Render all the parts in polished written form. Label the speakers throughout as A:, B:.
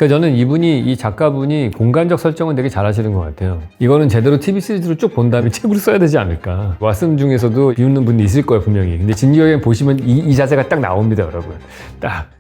A: 그러니까 저는 이 작가분이 공간적 설정은 되게 잘하시는 것 같아요. 이거는 제대로 TV 시리즈로 쭉 본 다음에 책으로 써야 되지 않을까. 왓슨 중에서도 비웃는 분이 있을 거예요, 분명히. 근데 진격에 보시면 이 자세가 딱 나옵니다, 여러분. 딱.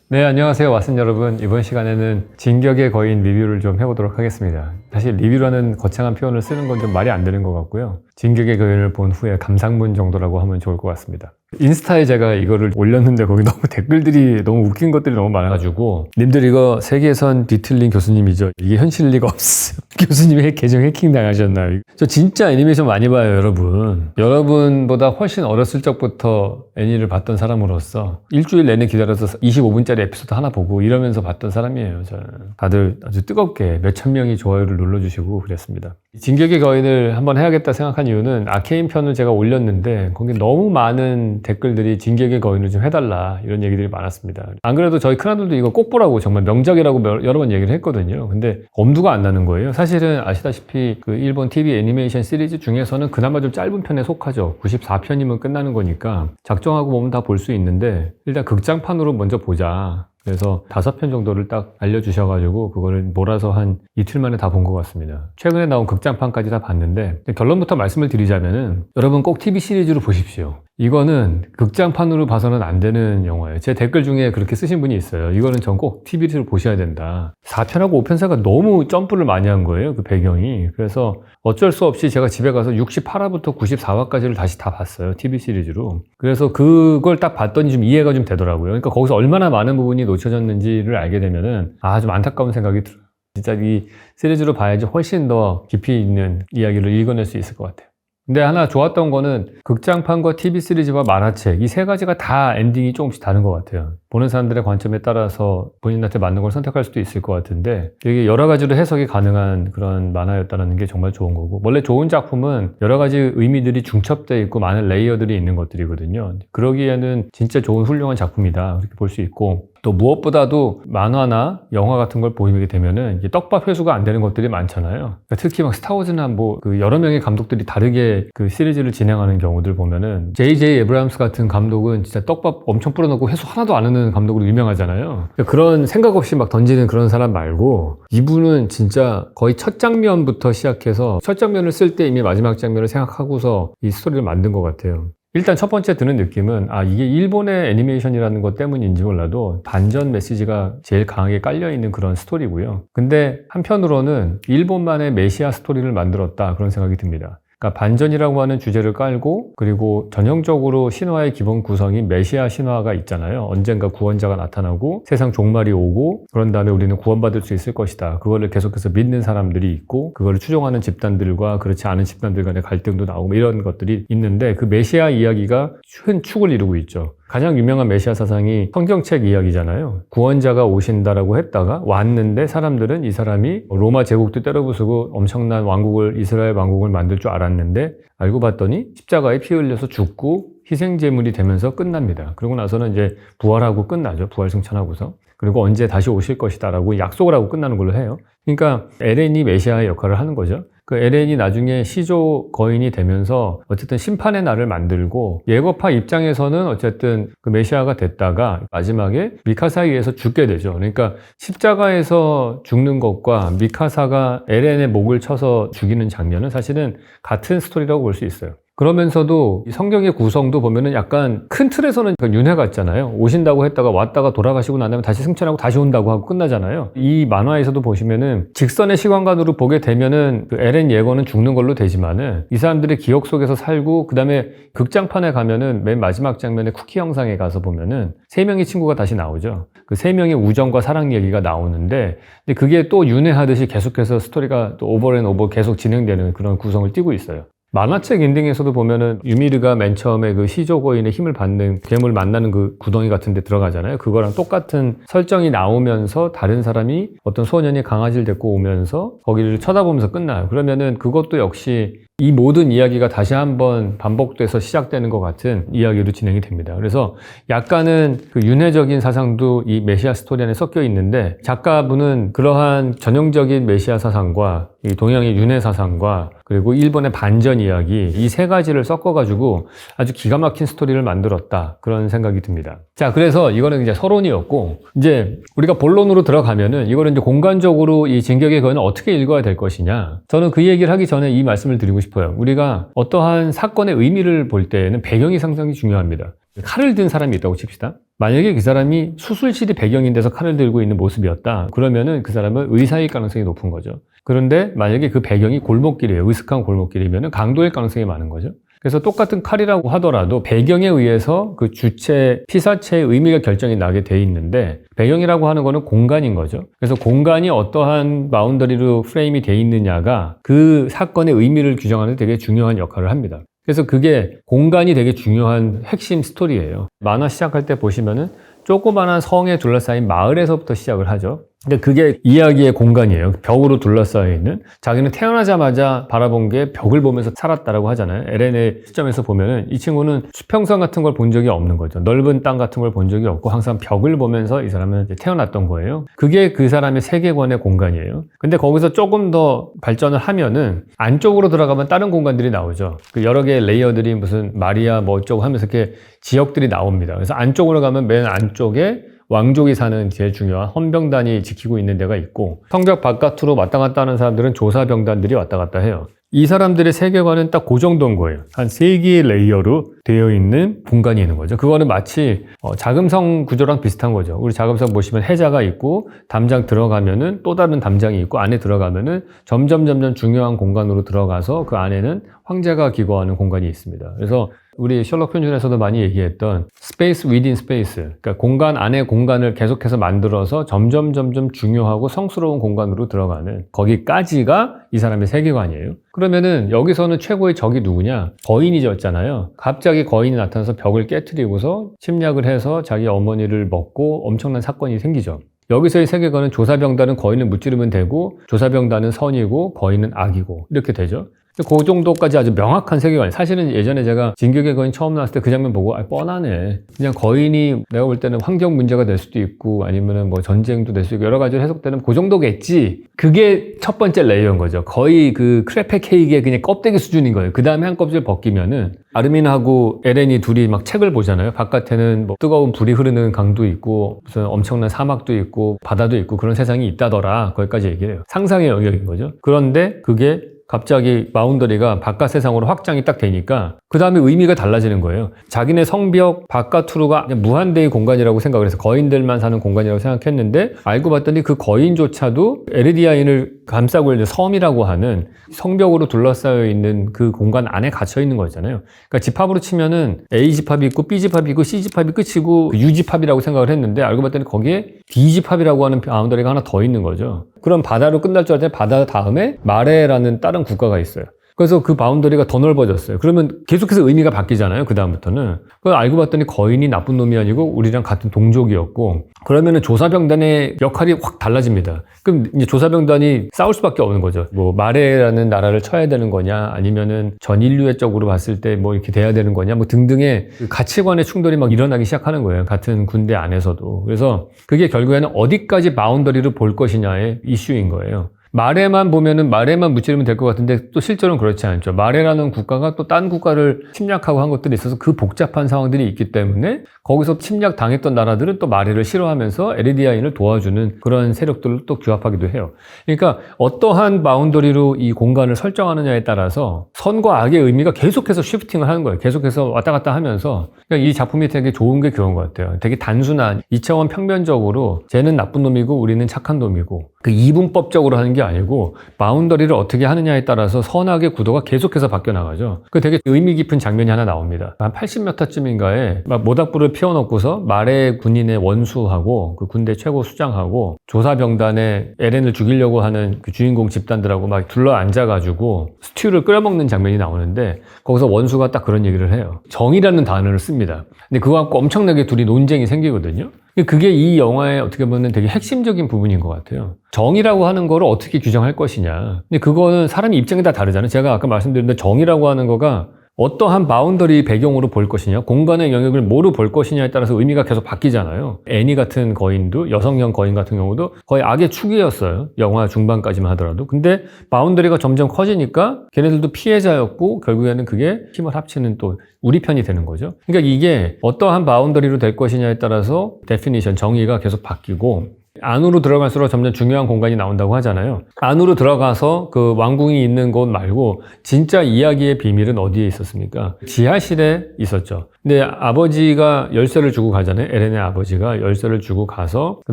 A: 네, 안녕하세요, 왓슨 여러분. 이번 시간에는 진격의 거인 리뷰를 좀 해보도록 하겠습니다. 사실 리뷰라는 거창한 표현을 쓰는 건 좀 말이 안 되는 것 같고요. 진격의 거인을 본 후에 감상문 정도라고 하면 좋을 것 같습니다. 인스타에 제가 이거를 올렸는데 거기 너무 댓글들이 너무 웃긴 것들이 너무 많아가지고 님들 이거 세계에선 비틀린 교수님이죠. 이게 현실일 리가 없어요. 교수님의 계정 해킹 당하셨나요? 저 진짜 애니메이션 많이 봐요, 여러분. 여러분보다 훨씬 어렸을 적부터 애니를 봤던 사람으로서 일주일 내내 기다려서 25분짜리 에피소드 하나 보고 이러면서 봤던 사람이에요, 저는. 다들 아주 뜨겁게 몇천 명이 좋아요를 눌러주시고 그랬습니다. 진격의 거인을 한번 해야겠다 생각한 이유는 아케인 편을 제가 올렸는데 거기 너무 많은 댓글들이 진격의 거인을 좀 해달라 이런 얘기들이 많았습니다. 안 그래도 저희 큰아들도 이거 꼭 보라고 정말 명작이라고 여러 번 얘기를 했거든요. 근데 엄두가 안 나는 거예요. 사실은 아시다시피 그 일본 TV 애니메이션 시리즈 중에서는 그나마 좀 짧은 편에 속하죠. 94편이면 끝나는 거니까 작정하고 보면 다 볼 수 있는데 일단 극장판으로 먼저 보자. 그래서 5편 정도를 딱 알려주셔가지고 그거를 몰아서 한 이틀 만에 다 본 것 같습니다. 최근에 나온 극장판까지 다 봤는데 결론부터 말씀을 드리자면은 여러분 꼭 TV 시리즈로 보십시오. 이거는 극장판으로 봐서는 안 되는 영화예요. 제 댓글 중에 그렇게 쓰신 분이 있어요. 이거는 전 꼭 TV로 보셔야 된다. 4편하고 5편사가 너무 점프를 많이 한 거예요. 그 배경이. 그래서 어쩔 수 없이 제가 집에 가서 68화부터 94화까지를 다시 다 봤어요. TV 시리즈로. 그래서 그걸 딱 봤더니 좀 이해가 좀 되더라고요. 그러니까 거기서 얼마나 많은 부분이 놓쳐졌는지를 알게 되면은 좀 안타까운 생각이 들어요. 진짜 이 시리즈로 봐야지 훨씬 더 깊이 있는 이야기를 읽어낼 수 있을 것 같아요. 근데 하나 좋았던 거는 극장판과 TV 시리즈와 만화책 이 세 가지가 다 엔딩이 조금씩 다른 것 같아요. 보는 사람들의 관점에 따라서 본인한테 맞는 걸 선택할 수도 있을 것 같은데 되게 여러 가지로 해석이 가능한 그런 만화였다는 게 정말 좋은 거고, 원래 좋은 작품은 여러 가지 의미들이 중첩되어 있고 많은 레이어들이 있는 것들이거든요. 그러기에는 진짜 좋은 훌륭한 작품이다 그렇게 볼 수 있고, 또 무엇보다도 만화나 영화 같은 걸 보게 되면은 이게 떡밥 회수가 안 되는 것들이 많잖아요. 그러니까 특히 막 스타워즈나 그 여러 명의 감독들이 다르게 그 시리즈를 진행하는 경우들 보면은 J.J. 에브람스 같은 감독은 진짜 떡밥 엄청 뿌려놓고 회수 하나도 안 하는 감독으로 유명하잖아요. 그러니까 그런 생각 없이 막 던지는 그런 사람 말고 이분은 진짜 거의 첫 장면부터 시작해서 첫 장면을 쓸 때 이미 마지막 장면을 생각하고서 이 스토리를 만든 것 같아요. 일단 첫 번째 드는 느낌은 이게 일본의 애니메이션이라는 것 때문인지 몰라도 반전 메시지가 제일 강하게 깔려있는 그런 스토리고요. 근데 한편으로는 일본만의 메시아 스토리를 만들었다 그런 생각이 듭니다. 그러니까 반전이라고 하는 주제를 깔고, 그리고 전형적으로 신화의 기본 구성이 메시아 신화가 있잖아요. 언젠가 구원자가 나타나고 세상 종말이 오고 그런 다음에 우리는 구원받을 수 있을 것이다. 그거를 계속해서 믿는 사람들이 있고 그거를 추종하는 집단들과 그렇지 않은 집단들 간의 갈등도 나오고 이런 것들이 있는데, 그 메시아 이야기가 큰 축을 이루고 있죠. 가장 유명한 메시아 사상이 성경책 이야기잖아요. 구원자가 오신다라고 했다가 왔는데 사람들은 이 사람이 로마 제국도 때려부수고 엄청난 왕국을, 이스라엘 왕국을 만들 줄 알았는데 알고 봤더니 십자가에 피 흘려서 죽고 희생제물이 되면서 끝납니다. 그러고 나서는 이제 부활하고 끝나죠. 부활승천하고서. 그리고 언제 다시 오실 것이다 라고 약속을 하고 끝나는 걸로 해요. 그러니까 에렌이 메시아의 역할을 하는 거죠. 그 에렌이 나중에 시조 거인이 되면서 어쨌든 심판의 날을 만들고, 예거파 입장에서는 어쨌든 그 메시아가 됐다가 마지막에 미카사에 의해서 죽게 되죠. 그러니까 십자가에서 죽는 것과 미카사가 에렌의 목을 쳐서 죽이는 장면은 사실은 같은 스토리라고 볼 수 있어요. 그러면서도 성경의 구성도 보면은 약간 큰 틀에서는 윤회 같잖아요. 오신다고 했다가 왔다가 돌아가시고 난 다음에 다시 승천하고 다시 온다고 하고 끝나잖아요. 이 만화에서도 보시면은 직선의 시간관으로 보게 되면은 그 에렌 예거는 죽는 걸로 되지만은 이 사람들의 기억 속에서 살고, 그 다음에 극장판에 가면은 맨 마지막 장면에 쿠키 영상에 가서 보면은 3명의 친구가 다시 나오죠. 그 3명의 우정과 사랑 얘기가 나오는데, 근데 그게 또 윤회하듯이 계속해서 스토리가 또 오버 앤 오버 계속 진행되는 그런 구성을 띠고 있어요. 만화책 엔딩에서도 보면은 유미르가 맨 처음에 그 시조거인의 힘을 받는 괴물 만나는 그 구덩이 같은 데 들어가잖아요. 그거랑 똑같은 설정이 나오면서 다른 사람이 어떤 소년이 강아지를 데리고 오면서 거기를 쳐다보면서 끝나요. 그러면은 그것도 역시 이 모든 이야기가 다시 한번 반복돼서 시작되는 것 같은 이야기로 진행이 됩니다. 그래서 약간은 그 윤회적인 사상도 이 메시아 스토리 안에 섞여 있는데 작가분은 그러한 전형적인 메시아 사상과 이 동양의 윤회 사상과 그리고 일본의 반전 이야기 이 세 가지를 섞어가지고 아주 기가 막힌 스토리를 만들었다 그런 생각이 듭니다. 자, 그래서 이거는 이제 서론이었고 이제 우리가 본론으로 들어가면은 이거는 이제 공간적으로 이 진격의 거인을 어떻게 읽어야 될 것이냐, 저는 그 얘기를 하기 전에 이 말씀을 드리고 싶어요. 우리가 어떠한 사건의 의미를 볼 때에는 배경이 상당히 중요합니다. 칼을 든 사람이 있다고 칩시다. 만약에 그 사람이 수술실이 배경인 데서 칼을 들고 있는 모습이었다 그러면은 그 사람은 의사일 가능성이 높은 거죠. 그런데 만약에 그 배경이 골목길이에요. 으슥한 골목길이면은 강도일 가능성이 많은 거죠. 그래서 똑같은 칼이라고 하더라도 배경에 의해서 그 주체, 피사체의 의미가 결정이 나게 돼 있는데 배경이라고 하는 거는 공간인 거죠. 그래서 공간이 어떠한 바운더리로 프레임이 돼 있느냐가 그 사건의 의미를 규정하는 데 되게 중요한 역할을 합니다. 그래서 그게 공간이 되게 중요한 핵심 스토리예요. 만화 시작할 때 보시면은 조그마한 성에 둘러싸인 마을에서부터 시작을 하죠. 근데 그게 이야기의 공간이에요. 벽으로 둘러싸여 있는. 자기는 태어나자마자 바라본 게 벽을 보면서 살았다라고 하잖아요. LN의 시점에서 보면은 이 친구는 수평선 같은 걸 본 적이 없는 거죠. 넓은 땅 같은 걸 본 적이 없고 항상 벽을 보면서 이 사람은 태어났던 거예요. 그게 그 사람의 세계관의 공간이에요. 근데 거기서 조금 더 발전을 하면은 안쪽으로 들어가면 다른 공간들이 나오죠. 그 여러 개의 레이어들이 무슨 마리아 뭐 어쩌고 하면서 이렇게 지역들이 나옵니다. 그래서 안쪽으로 가면 맨 안쪽에 왕족이 사는 제일 중요한 헌병단이 지키고 있는 데가 있고, 성벽 바깥으로 왔다 갔다 하는 사람들은 조사병단들이 왔다 갔다 해요. 이 사람들의 세계관은 딱 그 정도인 거예요. 한 3개의 레이어로 되어 있는 공간이 있는 거죠. 그거는 마치 자금성 구조랑 비슷한 거죠. 우리 자금성 보시면 해자가 있고 담장 들어가면은 또 다른 담장이 있고 안에 들어가면은 점점 중요한 공간으로 들어가서 그 안에는 황제가 기거하는 공간이 있습니다. 그래서 우리 셜록 홈즈에서도 많이 얘기했던 스페이스 위딘 스페이스, 그러니까 공간 안에 공간을 계속해서 만들어서 점점 중요하고 성스러운 공간으로 들어가는, 거기까지가 이 사람의 세계관이에요. 그러면은 여기서는 최고의 적이 누구냐? 거인이었잖아요. 갑자기 거인이 나타나서 벽을 깨트리고서 침략을 해서 자기 어머니를 먹고 엄청난 사건이 생기죠. 여기서의 세계관은 조사병단은 거인을 무찌르면 되고 조사병단은 선이고 거인은 악이고 이렇게 되죠. 그 정도까지 아주 명확한 세계관. 사실은 예전에 제가 진격의 거인 처음 나왔을 때 그 장면 보고 뻔하네. 그냥 거인이 내가 볼 때는 환경 문제가 될 수도 있고 아니면은 뭐 전쟁도 될 수 있고 여러 가지로 해석되는 그 정도겠지. 그게 첫 번째 레이어인 거죠. 거의 그 크레페 케이크의 그냥 껍데기 수준인 거예요. 그 다음에 한 껍질 벗기면은 아르민하고 에렌이 둘이 막 책을 보잖아요. 바깥에는 뭐 뜨거운 불이 흐르는 강도 있고 무슨 엄청난 사막도 있고 바다도 있고 그런 세상이 있다더라. 거기까지 얘기를 해요. 상상의 영역인 거죠. 그런데 그게 갑자기 바운더리가 바깥 세상으로 확장이 딱 되니까 그 다음에 의미가 달라지는 거예요. 자기네 성벽 바깥으로가 무한대의 공간이라고 생각을 해서 거인들만 사는 공간이라고 생각했는데 알고 봤더니 그 거인조차도 에르디아인을 감싸고 있는 섬이라고 하는 성벽으로 둘러싸여 있는 그 공간 안에 갇혀 있는 거잖아요. 그러니까 집합으로 치면은 A 집합이 있고 B 집합이 있고 C 집합이 끝이고 U 집합이라고 생각을 했는데 알고 봤더니 거기에 D 집합이라고 하는 바운더리가 하나 더 있는 거죠. 그럼 바다로 끝날 줄 알았더니 바다 다음에 마레라는 다른 국가가 있어요. 그래서 그 바운더리가 더 넓어졌어요. 그러면 계속해서 의미가 바뀌잖아요. 그 다음부터는. 그걸 알고 봤더니 거인이 나쁜 놈이 아니고 우리랑 같은 동족이었고, 그러면은 조사병단의 역할이 확 달라집니다. 그럼 이제 조사병단이 싸울 수밖에 없는 거죠. 뭐 마레라는 나라를 쳐야 되는 거냐, 아니면은 전 인류의 쪽으로 봤을 때 뭐 이렇게 돼야 되는 거냐, 뭐 등등의 그 가치관의 충돌이 막 일어나기 시작하는 거예요. 같은 군대 안에서도. 그래서 그게 결국에는 어디까지 바운더리를 볼 것이냐의 이슈인 거예요. 마레만 보면은 마레만 무찌르면 될 것 같은데 또 실제로는 그렇지 않죠. 마레라는 국가가 또 딴 국가를 침략하고 한 것들이 있어서 그 복잡한 상황들이 있기 때문에 거기서 침략 당했던 나라들은 또 마레를 싫어하면서 에르디아인을 도와주는 그런 세력들을 또 규합하기도 해요. 그러니까 어떠한 바운더리로 이 공간을 설정하느냐에 따라서 선과 악의 의미가 계속해서 쉬프팅을 하는 거예요. 계속해서 왔다 갔다 하면서. 그러니까 이 작품이 되게 좋은 게 그런 것 같아요. 되게 단순한 2차원 평면적으로 쟤는 나쁜 놈이고 우리는 착한 놈이고 그 이분법적으로 하는 게 아니고 바운더리를 어떻게 하느냐에 따라서 선악의 구도가 계속해서 바뀌어 나가죠. 그 되게 의미 깊은 장면이 하나 나옵니다. 한 80몇 화쯤인가에 막 모닥불을 피워놓고서 마레 군인의 원수하고 그 군대 최고 수장하고 조사병단의 에렌을 죽이려고 하는 그 주인공 집단들하고 막 둘러 앉아가지고 스튜를 끓여먹는 장면이 나오는데 거기서 원수가 딱 그런 얘기를 해요. 정이라는 단어를 씁니다. 근데 그거 갖고 엄청나게 둘이 논쟁이 생기거든요. 그게 이 영화의 어떻게 보면 되게 핵심적인 부분인 것 같아요. 정의라고 하는 거를 어떻게 규정할 것이냐. 근데 그거는 사람의 입장이 다 다르잖아요. 제가 아까 말씀드린 대로 정의라고 하는 거가 어떠한 바운더리 배경으로 볼 것이냐, 공간의 영역을 뭐로 볼 것이냐에 따라서 의미가 계속 바뀌잖아요. 애니 같은 거인도, 여성형 거인 같은 경우도 거의 악의 축이었어요. 영화 중반까지만 하더라도. 근데 바운더리가 점점 커지니까 걔네들도 피해자였고 결국에는 그게 힘을 합치는 또 우리 편이 되는 거죠. 그러니까 이게 어떠한 바운더리로 될 것이냐에 따라서 데피니션, 정의가 계속 바뀌고 안으로 들어갈수록 점점 중요한 공간이 나온다고 하잖아요. 안으로 들어가서 그 왕궁이 있는 곳 말고 진짜 이야기의 비밀은 어디에 있었습니까? 지하실에 있었죠. 근데 아버지가 열쇠를 주고 가잖아요. 에렌의 아버지가 열쇠를 주고 가서 그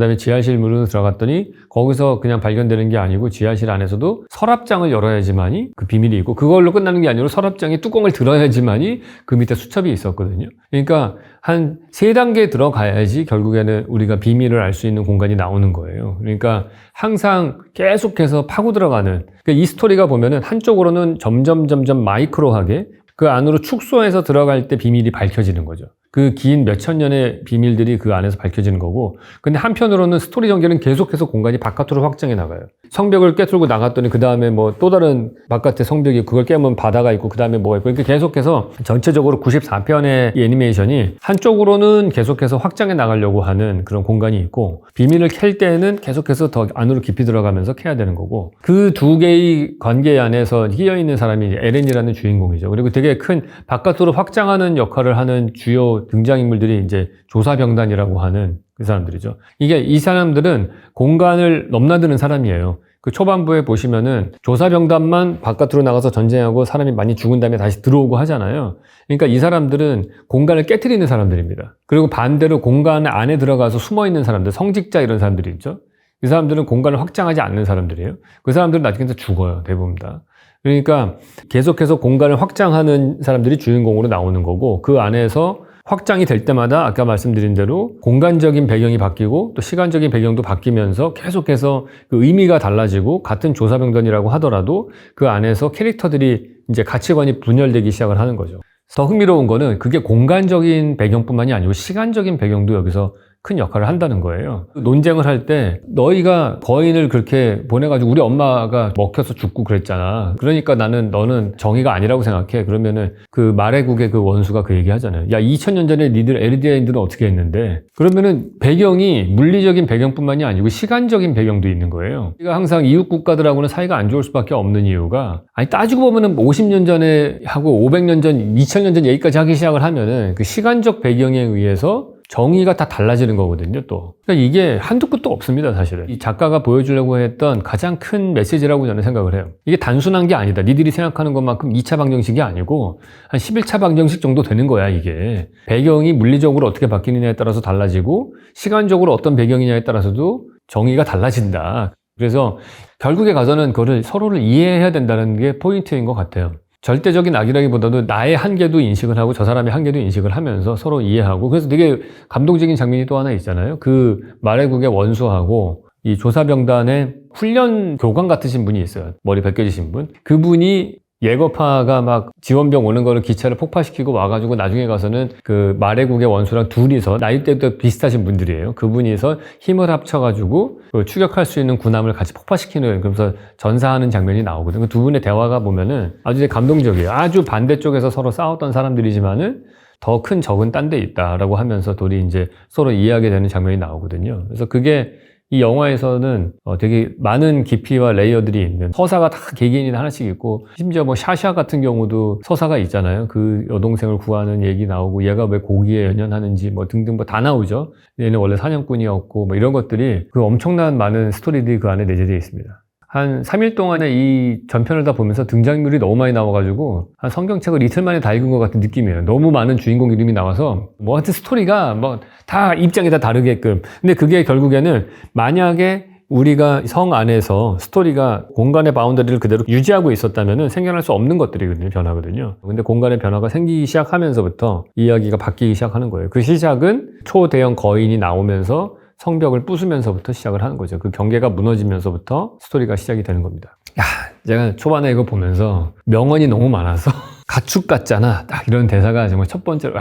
A: 다음에 지하실 문으로 들어갔더니 거기서 그냥 발견되는 게 아니고 지하실 안에서도 서랍장을 열어야지만이 그 비밀이 있고 그걸로 끝나는 게 아니고 서랍장에 뚜껑을 들어야지만이 그 밑에 수첩이 있었거든요. 그러니까 한 3단계 들어가야지 결국에는 우리가 비밀을 알 수 있는 공간이 나오는 거예요. 그러니까 항상 계속해서 파고 들어가는 그러니까 이 스토리가 보면은 한쪽으로는 점점 마이크로하게 그 안으로 축소해서 들어갈 때 비밀이 밝혀지는 거죠. 그 긴 몇천 년의 비밀들이 그 안에서 밝혀지는 거고 근데 한편으로는 스토리 전개는 계속해서 공간이 바깥으로 확장해 나가요. 성벽을 깨뚫고 나갔더니 그 다음에 뭐 또 다른 바깥에 성벽이 그걸 깨면 바다가 있고 그 다음에 뭐가 있고 이렇게 계속해서 전체적으로 94편의 이 애니메이션이 한쪽으로는 계속해서 확장해 나가려고 하는 그런 공간이 있고 비밀을 캘 때는 계속해서 더 안으로 깊이 들어가면서 캐야 되는 거고 그 두 개의 관계 안에서 끼어 있는 사람이 에렌이라는 주인공이죠. 그리고 되게 큰 바깥으로 확장하는 역할을 하는 주요 등장인물들이 이제 조사병단이라고 하는 그 사람들이죠. 이게 이 사람들은 공간을 넘나드는 사람이에요. 그 초반부에 보시면은 조사병단만 바깥으로 나가서 전쟁하고 사람이 많이 죽은 다음에 다시 들어오고 하잖아요. 그러니까 이 사람들은 공간을 깨트리는 사람들입니다. 그리고 반대로 공간 안에 들어가서 숨어 있는 사람들, 성직자 이런 사람들이 있죠. 이 사람들은 공간을 확장하지 않는 사람들이에요. 그 사람들은 나중에 죽어요. 대부분 다. 그러니까 계속해서 공간을 확장하는 사람들이 주인공으로 나오는 거고 그 안에서 확장이 될 때마다 아까 말씀드린 대로 공간적인 배경이 바뀌고 또 시간적인 배경도 바뀌면서 계속해서 그 의미가 달라지고 같은 조사병단이라고 하더라도 그 안에서 캐릭터들이 이제 가치관이 분열되기 시작을 하는 거죠. 더 흥미로운 거는 그게 공간적인 배경뿐만이 아니고 시간적인 배경도 여기서 큰 역할을 한다는 거예요. 논쟁을 할 때 너희가 거인을 그렇게 보내가지고 우리 엄마가 먹혀서 죽고 그랬잖아. 그러니까 너는 정의가 아니라고 생각해. 그러면은 그 말해국의 그 원수가 그 얘기 하잖아요. 야, 2000년 전에 니들 에르디아인들은 어떻게 했는데? 그러면은 배경이 물리적인 배경뿐만이 아니고 시간적인 배경도 있는 거예요. 우리가 항상 이웃 국가들하고는 사이가 안 좋을 수밖에 없는 이유가 아니 따지고 보면은 50년 전에 하고 500년 전, 2000년 전 얘기까지 하기 시작을 하면은 그 시간적 배경에 의해서 정의가 다 달라지는 거거든요, 또. 그러니까 이게 한두 끝도 없습니다, 사실은. 이 작가가 보여주려고 했던 가장 큰 메시지라고 저는 생각을 해요. 이게 단순한 게 아니다. 니들이 생각하는 것만큼 2차 방정식이 아니고 한 11차 방정식 정도 되는 거야, 이게. 배경이 물리적으로 어떻게 바뀌느냐에 따라서 달라지고 시간적으로 어떤 배경이냐에 따라서도 정의가 달라진다. 그래서 결국에 가서는 그거를 서로를 이해해야 된다는 게 포인트인 것 같아요. 절대적인 악이라기보다도 나의 한계도 인식을 하고 저 사람의 한계도 인식을 하면서 서로 이해하고 그래서 되게 감동적인 장면이 또 하나 있잖아요. 그 말해국의 원수하고 이 조사병단의 훈련 교관 같으신 분이 있어요. 머리 벗겨지신 분. 그분이 예거파가 막 지원병 오는 거를 기차를 폭파시키고 와가지고 나중에 가서는 그 말해국의 원수랑 둘이서 나이대도 비슷하신 분들이에요. 그분이서 힘을 합쳐가지고 추격할 수 있는 군함을 같이 폭파시키는 그러면서 전사하는 장면이 나오거든요. 그 두 분의 대화가 보면은 아주 감동적이에요. 아주 반대쪽에서 서로 싸웠던 사람들이지만은 더 큰 적은 딴 데 있다라고 하면서 둘이 이제 서로 이해하게 되는 장면이 나오거든요. 그래서 그게 이 영화에서는 되게 많은 깊이와 레이어들이 있는 서사가 다 개개인이 하나씩 있고 심지어 뭐 샤샤 같은 경우도 서사가 있잖아요. 그 여동생을 구하는 얘기 나오고 얘가 왜 고기에 연연하는지 뭐 등등 뭐 다 나오죠. 얘는 원래 사냥꾼이었고 뭐 이런 것들이 그 엄청난 많은 스토리들이 그 안에 내재되어 있습니다. 한 3일 동안에 이 전편을 다 보면서 등장인물이 너무 많이 나와가지고 한 성경책을 이틀 만에 다 읽은 것 같은 느낌이에요. 너무 많은 주인공 이름이 나와서 뭐 하여튼 스토리가 뭐 다 입장이 다 다르게끔. 근데 그게 결국에는 만약에 우리가 성 안에서 스토리가 공간의 바운더리를 그대로 유지하고 있었다면 생겨날 수 없는 것들이거든요. 변화거든요. 근데 공간의 변화가 생기기 시작하면서부터 이야기가 바뀌기 시작하는 거예요. 그 시작은 초대형 거인이 나오면서 성벽을 부수면서부터 시작을 하는 거죠. 그 경계가 무너지면서부터 스토리가 시작이 되는 겁니다. 야, 제가 초반에 이거 보면서 명언이 너무 많아서 가축 같잖아. 딱 이런 대사가 정말 첫 번째로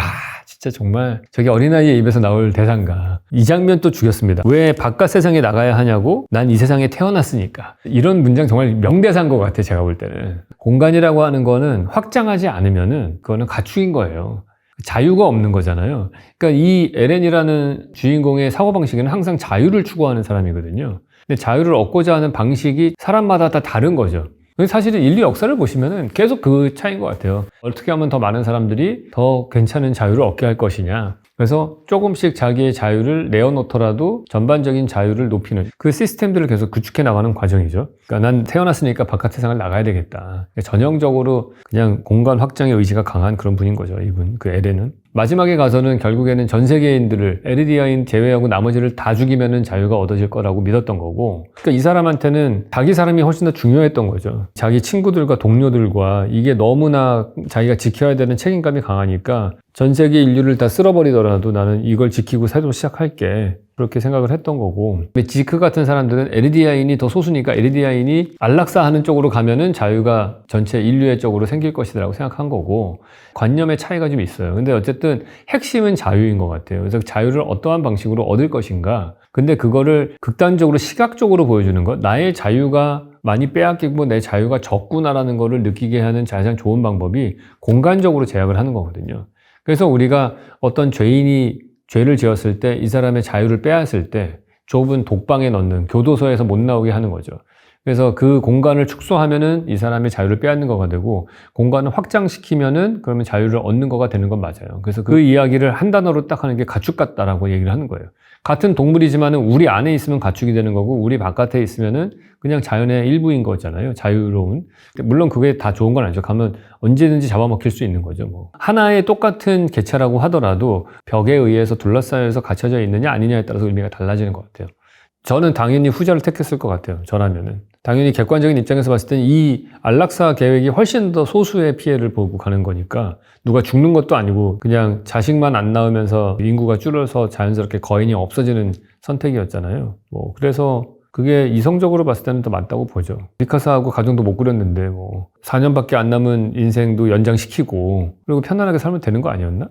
A: 진짜 정말 저게 어린아이의 입에서 나올 대사인가. 이 장면 또 죽였습니다. 왜 바깥 세상에 나가야 하냐고? 난 이 세상에 태어났으니까. 이런 문장 정말 명대사인 것 같아, 제가 볼 때는. 공간이라고 하는 거는 확장하지 않으면은 그거는 가축인 거예요. 자유가 없는 거잖아요. 그러니까 이 에렌이라는 주인공의 사고방식은 항상 자유를 추구하는 사람이거든요. 근데 자유를 얻고자 하는 방식이 사람마다 다 다른 거죠. 사실은 인류 역사를 보시면은 계속 그 차이인 것 같아요. 어떻게 하면 더 많은 사람들이 더 괜찮은 자유를 얻게 할 것이냐. 그래서 조금씩 자기의 자유를 내어놓더라도 전반적인 자유를 높이는 그 시스템들을 계속 구축해 나가는 과정이죠. 그러니까 난 태어났으니까 바깥 세상을 나가야 되겠다. 전형적으로 그냥 공간 확장의 의지가 강한 그런 분인 거죠. 이분, 그 에렌은. 마지막에 가서는 결국에는 전 세계인들을 에르디아인 제외하고 나머지를 다 죽이면은 자유가 얻어질 거라고 믿었던 거고, 그러니까 이 사람한테는 자기 사람이 훨씬 더 중요했던 거죠. 자기 친구들과 동료들과 이게 너무나 자기가 지켜야 되는 책임감이 강하니까 전 세계 인류를 다 쓸어버리더라도 나는 이걸 지키고 새로 시작할게. 그렇게 생각을 했던 거고, 지크 같은 사람들은 에르디아인이 더 소수니까 에르디아인이 안락사 하는 쪽으로 가면은 자유가 전체 인류의 쪽으로 생길 것이라고 생각한 거고, 관념의 차이가 좀 있어요. 근데 어쨌든 핵심은 자유인 것 같아요. 그래서 자유를 어떠한 방식으로 얻을 것인가. 근데 그거를 극단적으로 시각적으로 보여주는 것, 나의 자유가 많이 빼앗기고 내 자유가 적구나라는 거를 느끼게 하는 가장 좋은 방법이 공간적으로 제약을 하는 거거든요. 그래서 우리가 어떤 죄인이 죄를 지었을 때 이 사람의 자유를 빼앗을 때 좁은 독방에 넣는, 교도소에서 못 나오게 하는 거죠. 그래서 그 공간을 축소하면은 이 사람의 자유를 빼앗는 거가 되고, 공간을 확장시키면은 그러면 자유를 얻는 거가 되는 건 맞아요. 그래서 그 이야기를 한 단어로 딱 하는 게 가축 같다라고 얘기를 하는 거예요. 같은 동물이지만은 우리 안에 있으면 가축이 되는 거고, 우리 바깥에 있으면은 그냥 자연의 일부인 거잖아요. 자유로운. 물론 그게 다 좋은 건 아니죠. 가면 언제든지 잡아먹힐 수 있는 거죠. 뭐 하나의 똑같은 개체라고 하더라도 벽에 의해서 둘러싸여서 갇혀져 있느냐 아니냐에 따라서 의미가 달라지는 것 같아요. 저는 당연히 후자를 택했을 것 같아요. 저라면은. 당연히 객관적인 입장에서 봤을 때는 이 안락사 계획이 훨씬 더 소수의 피해를 보고 가는 거니까, 누가 죽는 것도 아니고 그냥 자식만 안 낳으면서 인구가 줄어서 자연스럽게 거인이 없어지는 선택이었잖아요. 뭐 그래서 그게 이성적으로 봤을 때는 더 맞다고 보죠. 미카사하고 가정도 못 꾸렸는데 뭐 4년밖에 안 남은 인생도 연장시키고 그리고 편안하게 살면 되는 거 아니었나?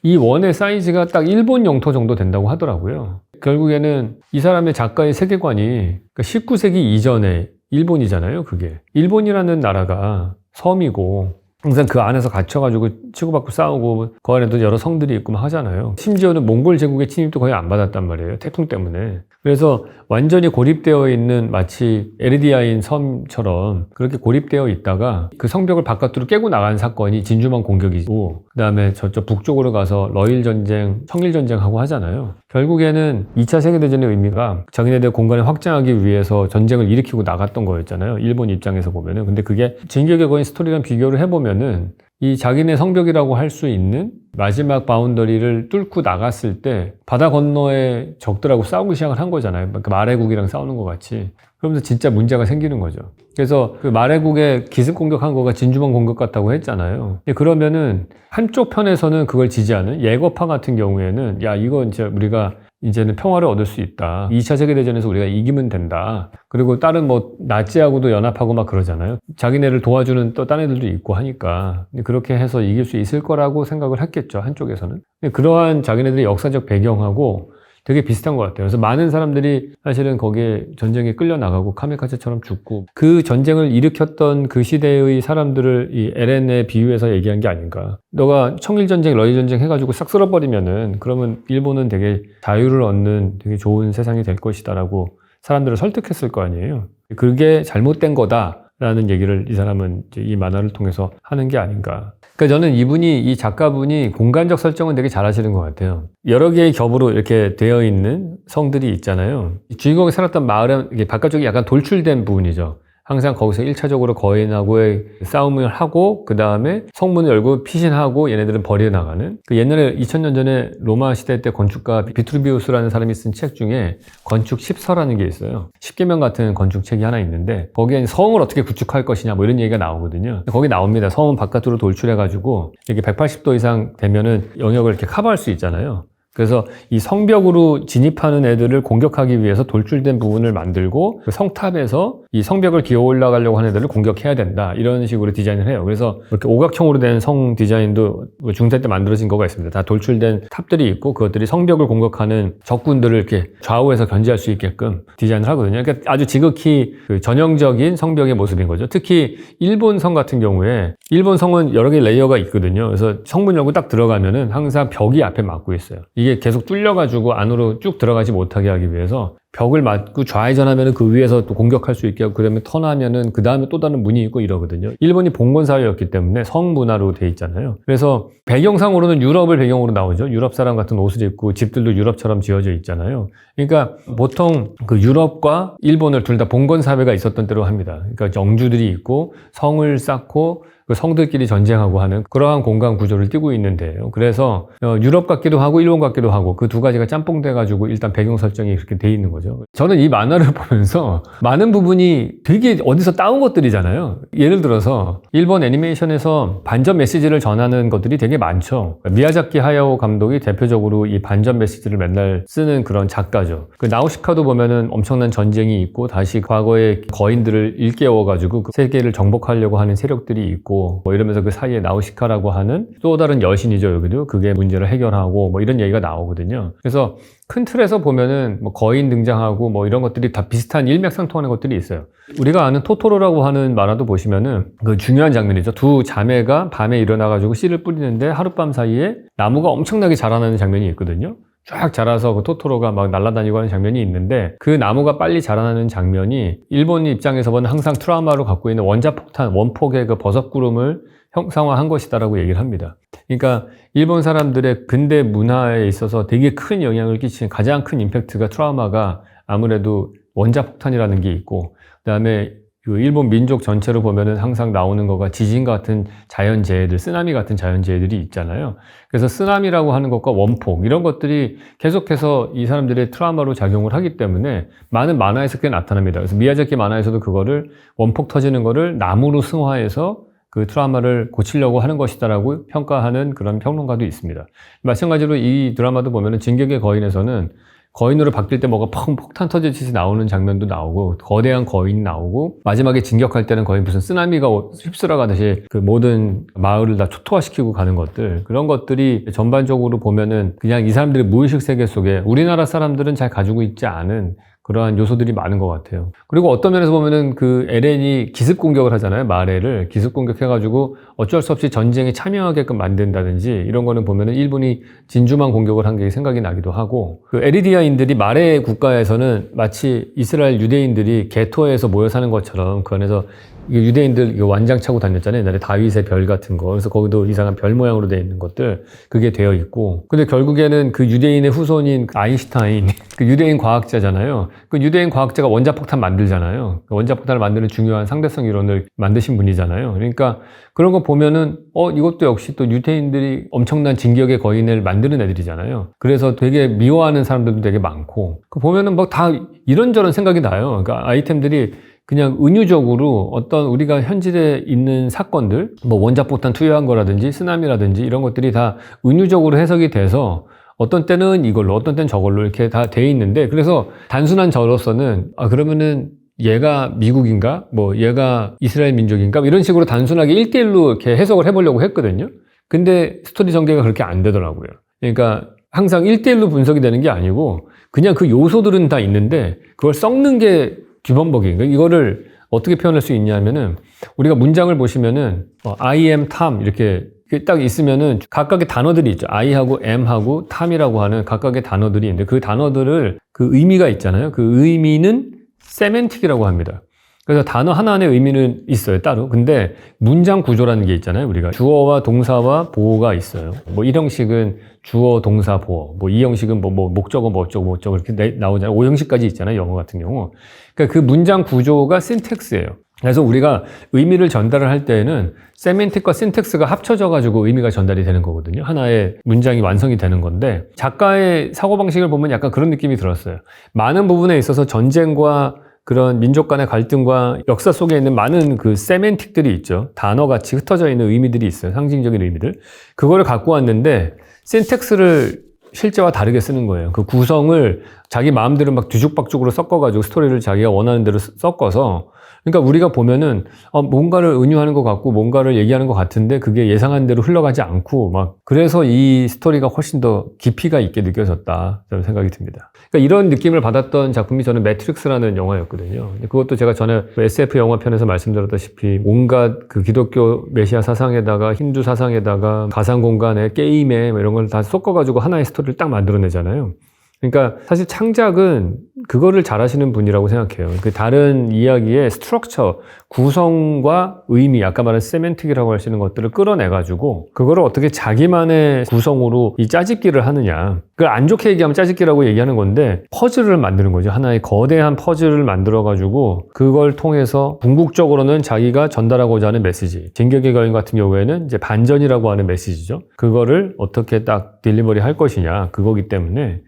A: 이 원의 사이즈가 딱 일본 영토 정도 된다고 하더라고요. 결국에는 이 사람의 작가의 세계관이, 그러니까 19세기 이전에 일본이잖아요, 그게. 일본이라는 나라가 섬이고 항상 그 안에서 갇혀가지고 치고받고 싸우고 그 안에도 여러 성들이 있고 막 하잖아요. 심지어는 몽골 제국의 침입도 거의 안 받았단 말이에요. 태풍 때문에. 그래서 완전히 고립되어 있는, 마치 에르디아인 섬처럼 그렇게 고립되어 있다가 그 성벽을 바깥으로 깨고 나간 사건이 진주만 공격이고, 그 다음에 저쪽 북쪽으로 가서 러일 전쟁, 청일 전쟁하고 하잖아요. 결국에는 2차 세계대전의 의미가 자기네들 공간을 확장하기 위해서 전쟁을 일으키고 나갔던 거였잖아요. 일본 입장에서 보면은. 근데 그게 진격의 거인 스토리랑 비교를 해보면은 이 자기네 성벽이라고 할 수 있는 마지막 바운더리를 뚫고 나갔을 때 바다 건너에 적들하고 싸우기 시작을 한 거잖아요. 그 마레국이랑 싸우는 것 같이. 그러면서 진짜 문제가 생기는 거죠. 그래서 그 마레국에 기습 공격한 거가 진주만 공격 같다고 했잖아요. 그러면은 한쪽 편에서는 그걸 지지하는 예거파 같은 경우에는, 야, 이거 이제 우리가 이제는 평화를 얻을 수 있다. 2차 세계대전에서 우리가 이기면 된다. 그리고 다른 뭐 나치하고도 연합하고 막 그러잖아요. 자기네를 도와주는 또 딴 애들도 있고 하니까 그렇게 해서 이길 수 있을 거라고 생각을 했겠죠. 한쪽에서는. 그러한 자기네들의 역사적 배경하고 되게 비슷한 것 같아요. 그래서 많은 사람들이 사실은 거기에 전쟁에 끌려나가고 카미카제처럼 죽고, 그 전쟁을 일으켰던 그 시대의 사람들을 이 에렌에 비유해서 얘기한 게 아닌가. 너가 청일전쟁, 러일전쟁 해가지고 싹 쓸어버리면은 그러면 일본은 되게 자유를 얻는 되게 좋은 세상이 될 것이다라고 사람들을 설득했을 거 아니에요. 그게 잘못된 거다라는 얘기를 이 사람은 이제 이 만화를 통해서 하는 게 아닌가. 그러니까 저는 이 작가분이 공간적 설정은 되게 잘하시는 것 같아요. 여러 개의 겹으로 이렇게 되어 있는 성들이 있잖아요. 주인공이 살았던 마을은 이게 바깥쪽이 약간 돌출된 부분이죠. 항상 거기서 1차적으로 거인하고의 싸움을 하고, 그 다음에 성문을 열고 피신하고 얘네들은 버려나가는. 그 옛날에 2000년 전에 로마 시대 때 건축가 비트루비우스라는 사람이 쓴 책 중에 건축 10서라는 게 있어요. 10계명 같은 건축책이 하나 있는데 거기에 성을 어떻게 구축할 것이냐 뭐 이런 얘기가 나오거든요. 거기 나옵니다. 성은 바깥으로 돌출해가지고 이렇게 180도 이상 되면은 영역을 이렇게 커버할 수 있잖아요. 그래서 이 성벽으로 진입하는 애들을 공격하기 위해서 돌출된 부분을 만들고 그 성탑에서 이 성벽을 기어 올라가려고 하는 애들을 공격해야 된다. 이런 식으로 디자인을 해요. 그래서 이렇게 오각형으로 된 성 디자인도 중세 때 만들어진 거가 있습니다. 다 돌출된 탑들이 있고 그것들이 성벽을 공격하는 적군들을 이렇게 좌우에서 견제할 수 있게끔 디자인을 하거든요. 그러니까 아주 지극히 그 전형적인 성벽의 모습인 거죠. 특히 일본 성 같은 경우에 일본 성은 여러 개의 레이어가 있거든요. 그래서 성문 열고 딱 들어가면은 항상 벽이 앞에 막고 있어요. 이게 계속 뚫려가지고 안으로 쭉 들어가지 못하게 하기 위해서 벽을 맞고 좌회전하면은 그 위에서 또 공격할 수 있게 하고 그다음에 턴하면은 그 다음에 또 다른 문이 있고 이러거든요. 일본이 봉건 사회였기 때문에 성 문화로 돼 있잖아요. 그래서 배경상으로는 유럽을 배경으로 나오죠. 유럽 사람 같은 옷을 입고 집들도 유럽처럼 지어져 있잖아요. 그러니까 보통 그 유럽과 일본을 둘 다 봉건 사회가 있었던 때로 합니다. 그러니까 정주들이 있고 성을 쌓고 그 성들끼리 전쟁하고 하는 그러한 공간 구조를 띠고 있는데요. 그래서 유럽 같기도 하고 일본 같기도 하고 그 두 가지가 짬뽕 돼가지고 일단 배경 설정이 그렇게 돼 있는 거죠. 저는 이 만화를 보면서 많은 부분이 되게 어디서 따온 것들이잖아요. 예를 들어서 일본 애니메이션에서 반전 메시지를 전하는 것들이 되게 많죠. 미야자키 하야오 감독이 대표적으로 이 반전 메시지를 맨날 쓰는 그런 작가죠. 그 나우시카도 보면은 엄청난 전쟁이 있고 다시 과거의 거인들을 일깨워가지고 그 세계를 정복하려고 하는 세력들이 있고 뭐 이러면서 그 사이에 나우시카라고 하는 또 다른 여신이죠. 여기도 그게 문제를 해결하고 뭐 이런 얘기가 나오거든요. 그래서 큰 틀에서 보면은 뭐 거인 등장하고 뭐 이런 것들이 다 비슷한 일맥상통하는 것들이 있어요. 우리가 아는 토토로라고 하는 만화도 보시면은 그 중요한 장면이죠. 두 자매가 밤에 일어나가지고 씨를 뿌리는데 하룻밤 사이에 나무가 엄청나게 자라나는 장면이 있거든요. 쫙 자라서 그 토토로가 막 날아다니고 하는 장면이 있는데 그 나무가 빨리 자라나는 장면이 일본 입장에서 보면 항상 트라우마로 갖고 있는 원자폭탄, 원폭의 그 버섯구름을 형상화한 것이다라고 얘기를 합니다. 그러니까 일본 사람들의 근대 문화에 있어서 되게 큰 영향을 끼친 가장 큰 임팩트가 트라우마가 아무래도 원자폭탄이라는 게 있고 그다음에 그 일본 민족 전체로 보면은 항상 나오는 거가 지진 같은 자연재해들, 쓰나미 같은 자연재해들이 있잖아요. 그래서 쓰나미라고 하는 것과 원폭 이런 것들이 계속해서 이 사람들의 트라우마로 작용을 하기 때문에 많은 만화에서 그게 나타납니다. 그래서 미야자키 만화에서도 그거를 원폭 터지는 거를 나무로 승화해서 그 트라우마를 고치려고 하는 것이다라고 평가하는 그런 평론가도 있습니다. 마찬가지로 이 드라마도 보면은 진격의 거인에서는 거인으로 바뀔 때 뭐가 폭탄 터지듯이 나오는 장면도 나오고 거대한 거인이 나오고 마지막에 진격할 때는 거의 무슨 쓰나미가 휩쓸어 가듯이 그 모든 마을을 다 초토화시키고 가는 것들 그런 것들이 전반적으로 보면은 그냥 이 사람들의 무의식 세계 속에 우리나라 사람들은 잘 가지고 있지 않은 그러한 요소들이 많은 것 같아요. 그리고 어떤 면에서 보면은 그 에렌이 기습 공격을 하잖아요. 마레를 기습 공격해가지고 어쩔 수 없이 전쟁에 참여하게끔 만든다든지 이런 거는 보면은 일본이 진주만 공격을 한 게 생각이 나기도 하고 그 에리디아인들이 마레 국가에서는 마치 이스라엘 유대인들이 게토에서 모여 사는 것처럼 그 안에서 유대인들 완장 차고 다녔잖아요. 옛날에 다윗의 별 같은 거. 그래서 거기도 이상한 별 모양으로 되어 있는 것들 그게 되어 있고 근데 결국에는 그 유대인의 후손인 아인슈타인 그 유대인 과학자잖아요. 그 유대인 과학자가 원자폭탄 만들잖아요. 원자폭탄을 만드는 중요한 상대성 이론을 만드신 분이잖아요. 그러니까 그런 거 보면은 이것도 역시 또 유대인들이 엄청난 진격의 거인을 만드는 애들이잖아요. 그래서 되게 미워하는 사람들도 되게 많고 그 보면은 뭐 다 이런저런 생각이 나요. 그러니까 아이템들이 그냥 은유적으로 어떤 우리가 현실에 있는 사건들, 뭐 원자폭탄 투여한 거라든지 쓰나미라든지 이런 것들이 다 은유적으로 해석이 돼서 어떤 때는 이걸로, 어떤 때는 저걸로 이렇게 다 돼 있는데 그래서 단순한 저로서는 그러면은 얘가 미국인가? 뭐 얘가 이스라엘 민족인가? 이런 식으로 단순하게 1대1로 이렇게 해석을 해보려고 했거든요. 근데 스토리 전개가 그렇게 안 되더라고요. 그러니까 항상 1대1로 분석이 되는 게 아니고 그냥 그 요소들은 다 있는데 그걸 썩는 게 규범벅이. 이거를 어떻게 표현할 수 있냐면은 우리가 문장을 보시면은 I am Tom 이렇게 딱 있으면은 각각의 단어들이 있죠. I하고 M하고 Tom이라고 하는 각각의 단어들이 있는데 그 단어들을 그 의미가 있잖아요. 그 의미는 세멘틱이라고 합니다. 그래서 단어 하나하나의 의미는 있어요, 따로. 근데 문장 구조라는 게 있잖아요, 우리가. 주어와 동사와 보어가 있어요. 뭐 이 형식은 주어, 동사, 보어. 뭐 이 형식은 목적어, 뭐 어쩌고 이렇게 나오잖아요. 5형식까지 있잖아요, 영어 같은 경우. 그러니까 그 문장 구조가 신텍스예요. 그래서 우리가 의미를 전달을 할 때에는 세멘틱과 신텍스가 합쳐져가지고 의미가 전달이 되는 거거든요. 하나의 문장이 완성이 되는 건데 작가의 사고방식을 보면 약간 그런 느낌이 들었어요. 많은 부분에 있어서 전쟁과 그런 민족 간의 갈등과 역사 속에 있는 많은 그 세멘틱들이 있죠. 단어같이 흩어져 있는 의미들이 있어요. 상징적인 의미들. 그거를 갖고 왔는데 신텍스를 실제와 다르게 쓰는 거예요. 그 구성을 자기 마음대로 막 뒤죽박죽으로 섞어가지고 스토리를 자기가 원하는 대로 섞어서, 그러니까 우리가 보면은 뭔가를 은유하는 것 같고 뭔가를 얘기하는 것 같은데 그게 예상한 대로 흘러가지 않고 막, 그래서 이 스토리가 훨씬 더 깊이가 있게 느껴졌다 저는 생각이 듭니다. 그러니까 이런 느낌을 받았던 작품이 저는 매트릭스라는 영화였거든요. 그것도 제가 전에 SF 영화편에서 말씀드렸다시피 온갖 그 기독교 메시아 사상에다가 힌두 사상에다가 가상 공간에 게임에 이런 걸 다 섞어가지고 하나의 스토리를 딱 만들어내잖아요. 그러니까 사실 창작은 그거를 잘하시는 분이라고 생각해요. 그 다른 이야기의 스트럭처, 구성과 의미, 아까 말한 세멘틱이라고 할 수 있는 것들을 끌어내가지고 그거를 어떻게 자기만의 구성으로 이 짜집기를 하느냐. 그걸 안 좋게 얘기하면 짜집기라고 얘기하는 건데 퍼즐을 만드는 거죠. 하나의 거대한 퍼즐을 만들어가지고 그걸 통해서 궁극적으로는 자기가 전달하고자 하는 메시지. 진격의 거인 같은 경우에는 이제 반전이라고 하는 메시지죠. 그거를 어떻게 딱 딜리버리 할 것이냐. 그거기 때문에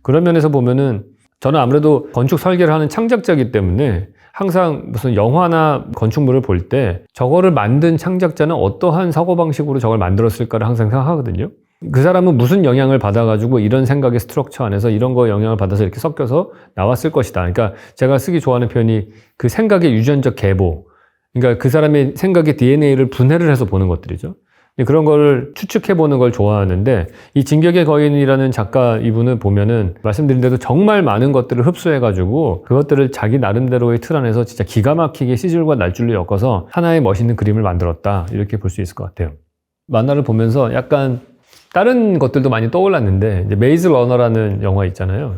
A: 그런 면에서 보면은 저는 아무래도 건축 설계를 하는 창작자이기 때문에 항상 무슨 영화나 건축물을 볼 때 저거를 만든 창작자는 어떠한 사고방식으로 저걸 만들었을까를 항상 생각하거든요. 그 사람은 무슨 영향을 받아가지고 이런 생각의 스트럭처 안에서 이런 거 영향을 받아서 이렇게 섞여서 나왔을 것이다. 그러니까 제가 쓰기 좋아하는 표현이 그 생각의 유전적 계보. 그러니까 그 사람의 생각의 DNA를 분해를 해서 보는 것들이죠. 그런 걸 추측해보는 걸 좋아하는데 이 진격의 거인이라는 작가 이분은 보면은 말씀드린 대로 정말 많은 것들을 흡수해가지고 그것들을 자기 나름대로의 틀 안에서 진짜 기가 막히게 시줄과 날줄로 엮어서 하나의 멋있는 그림을 만들었다 이렇게 볼 수 있을 것 같아요. 만화를 보면서 약간 다른 것들도 많이 떠올랐는데 이제 메이즈 러너라는 영화 있잖아요.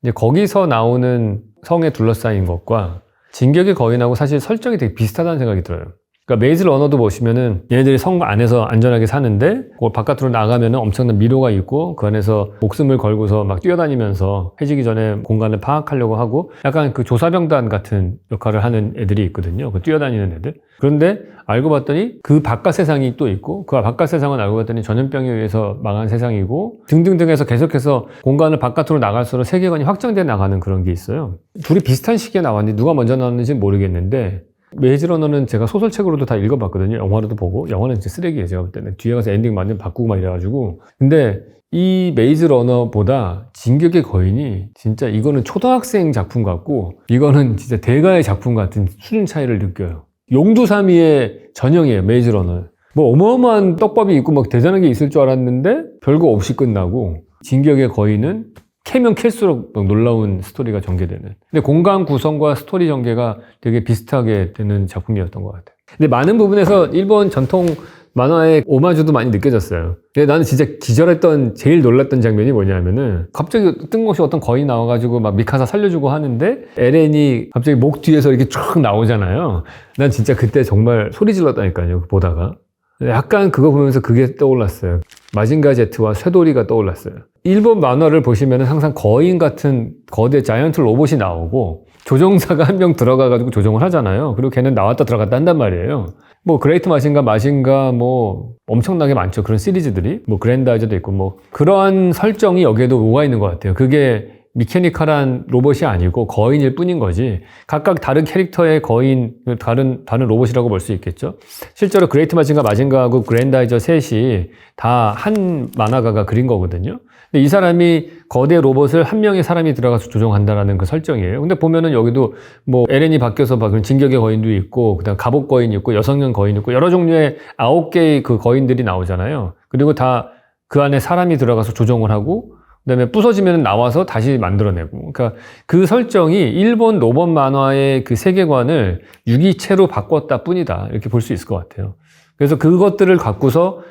A: 이제 거기서 나오는 성에 둘러싸인 것과 진격의 거인하고 사실 설정이 되게 비슷하다는 생각이 들어요. 그러니까 메이즈 러너도 보시면은 얘네들이 성 안에서 안전하게 사는데 그 바깥으로 나가면은 엄청난 미로가 있고 그 안에서 목숨을 걸고서 막 뛰어다니면서 해지기 전에 공간을 파악하려고 하고 약간 그 조사병단 같은 역할을 하는 애들이 있거든요. 그 뛰어다니는 애들. 그런데 알고 봤더니 그 바깥 세상이 또 있고 그 바깥 세상은 알고 봤더니 전염병에 의해서 망한 세상이고 등등등 해서 계속해서 공간을 바깥으로 나갈수록 세계관이 확장돼 나가는 그런 게 있어요. 둘이 비슷한 시기에 나왔는데 누가 먼저 나왔는지는 모르겠는데 메이즈 러너는 제가 소설책으로도 다 읽어봤거든요. 영화로도 보고. 영화는 진짜 쓰레기예요. 제가 볼 때는. 뒤에 가서 엔딩 완전 바꾸고 막 이래가지고. 근데 이 메이즈 러너보다 진격의 거인이 진짜 이거는 초등학생 작품 같고 이거는 진짜 대가의 작품 같은 수준 차이를 느껴요. 용두사미의 전형이에요. 메이즈 러너. 뭐 어마어마한 떡밥이 있고 막 대단한 게 있을 줄 알았는데 별거 없이 끝나고 진격의 거인은 캐면 캘수록 놀라운 스토리가 전개되는. 근데 공간 구성과 스토리 전개가 되게 비슷하게 되는 작품이었던 것 같아요. 근데 많은 부분에서 일본 전통 만화의 오마주도 많이 느껴졌어요. 근데 나는 진짜 기절했던, 제일 놀랐던 장면이 뭐냐면은 갑자기 뜬금없이 어떤 거인이 나와가지고 막 미카사 살려주고 하는데 에렌이 갑자기 목 뒤에서 이렇게 쭉 나오잖아요. 난 진짜 그때 정말 소리 질렀다니까요. 보다가. 약간 그거 보면서 그게 떠올랐어요. 마징가 제트와 쇠돌이가 떠올랐어요. 일본 만화를 보시면 항상 거인 같은 거대 자이언트 로봇이 나오고 조종사가 한 명 들어가가지고 조종을 하잖아요. 그리고 걔는 나왔다 들어갔다 한단 말이에요. 뭐 그레이트 마징가 뭐 엄청나게 많죠. 그런 시리즈들이. 뭐 그랜다이저도 있고 뭐 그러한 설정이 여기에도 녹아 있는 것 같아요. 그게 미케니컬한 로봇이 아니고 거인일 뿐인 거지. 각각 다른 캐릭터의 거인, 다른 로봇이라고 볼 수 있겠죠. 실제로 그레이트 마징가하고 그랜다이저 셋이 다 한 만화가가 그린 거거든요. 근데 이 사람이 거대 로봇을 한 명의 사람이 들어가서 조종한다라는 그 설정이에요. 근데 보면은 여기도 뭐 에렌이 바뀌어서 막 진격의 거인도 있고, 그다음 갑옷 거인이 있고, 여성형 거인이 있고, 여러 종류의 9개의 그 거인들이 나오잖아요. 그리고 다 그 안에 사람이 들어가서 조종을 하고, 그다음에 부서지면 나와서 다시 만들어내고. 그러니까 그 설정이 일본 로봇 만화의 그 세계관을 유기체로 바꿨다 뿐이다. 이렇게 볼 수 있을 것 같아요. 그래서 그것들을 갖고서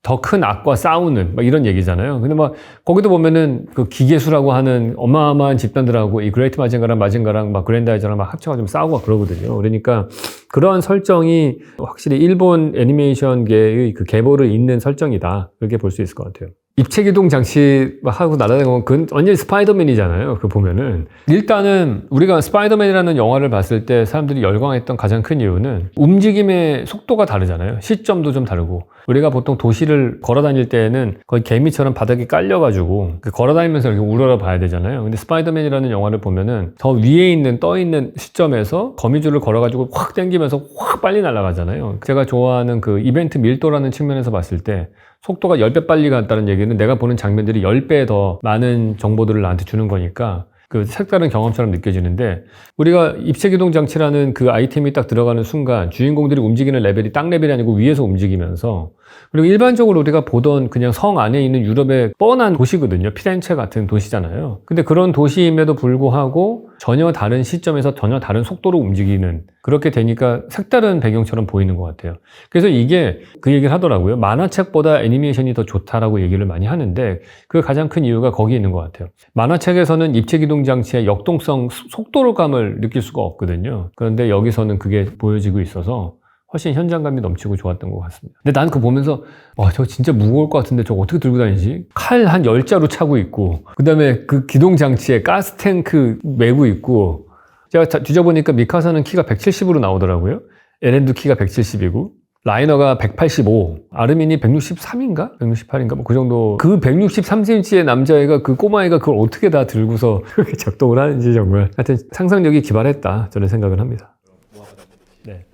A: 더 큰 악과 싸우는 막 이런 얘기잖아요. 근데 막 거기도 보면은 그 기계수라고 하는 어마어마한 집단들하고 이 그레이트 마징가랑 막 그랜다이저랑 막 합쳐가지고 싸우고 그러거든요. 그러니까 그러한 설정이 확실히 일본 애니메이션계의 그 계보를 잇는 설정이다. 그렇게 볼 수 있을 것 같아요. 입체기동 장치 하고 날아다니는 건 그건 완전히 스파이더맨이잖아요. 그거 보면은. 일단은 우리가 스파이더맨이라는 영화를 봤을 때 사람들이 열광했던 가장 큰 이유는 움직임의 속도가 다르잖아요. 시점도 좀 다르고. 우리가 보통 도시를 걸어 다닐 때에는 거의 개미처럼 바닥에 깔려가지고 걸어 다니면서 이렇게 우러러 봐야 되잖아요. 근데 스파이더맨이라는 영화를 보면은 더 위에 있는, 떠 있는 시점에서 거미줄을 걸어가지고 확 당기면서 확 빨리 날아가잖아요. 제가 좋아하는 그 이벤트 밀도라는 측면에서 봤을 때 속도가 10배 빨리 갔다는 얘기는 내가 보는 장면들이 10배 더 많은 정보들을 나한테 주는 거니까 그 색다른 경험처럼 느껴지는데, 우리가 입체기동 장치라는 그 아이템이 딱 들어가는 순간 주인공들이 움직이는 레벨이 땅 레벨이 아니고 위에서 움직이면서, 그리고 일반적으로 우리가 보던 그냥 성 안에 있는 유럽의 뻔한 도시거든요. 피렌체 같은 도시잖아요. 근데 그런 도시임에도 불구하고 전혀 다른 시점에서 전혀 다른 속도로 움직이는, 그렇게 되니까 색다른 배경처럼 보이는 것 같아요. 그래서 이게 그 얘기를 하더라고요. 만화책보다 애니메이션이 더 좋다라고 얘기를 많이 하는데, 그 가장 큰 이유가 거기에 있는 것 같아요. 만화책에서는 입체기동 장치의 역동성, 속도감을 느낄 수가 없거든요. 그런데 여기서는 그게 보여지고 있어서 훨씬 현장감이 넘치고 좋았던 것 같습니다. 근데 나는 그거 보면서 저거 진짜 무거울 것 같은데 저거 어떻게 들고 다니지? 칼 한 10자루 차고 있고, 그 다음에 그 기동 장치에 가스 탱크 메고 있고, 제가 뒤져보니까 미카사는 키가 170으로 나오더라고요. 에렌도 키가 170이고 라이너가 185, 아르민이 163인가? 168인가? 뭐 그 정도. 그 163cm의 남자애가, 그 꼬마애가 그걸 어떻게 다 들고서 그렇게 작동을 하는지 정말 하여튼 상상력이 기발했다, 저는 생각을 합니다. 네.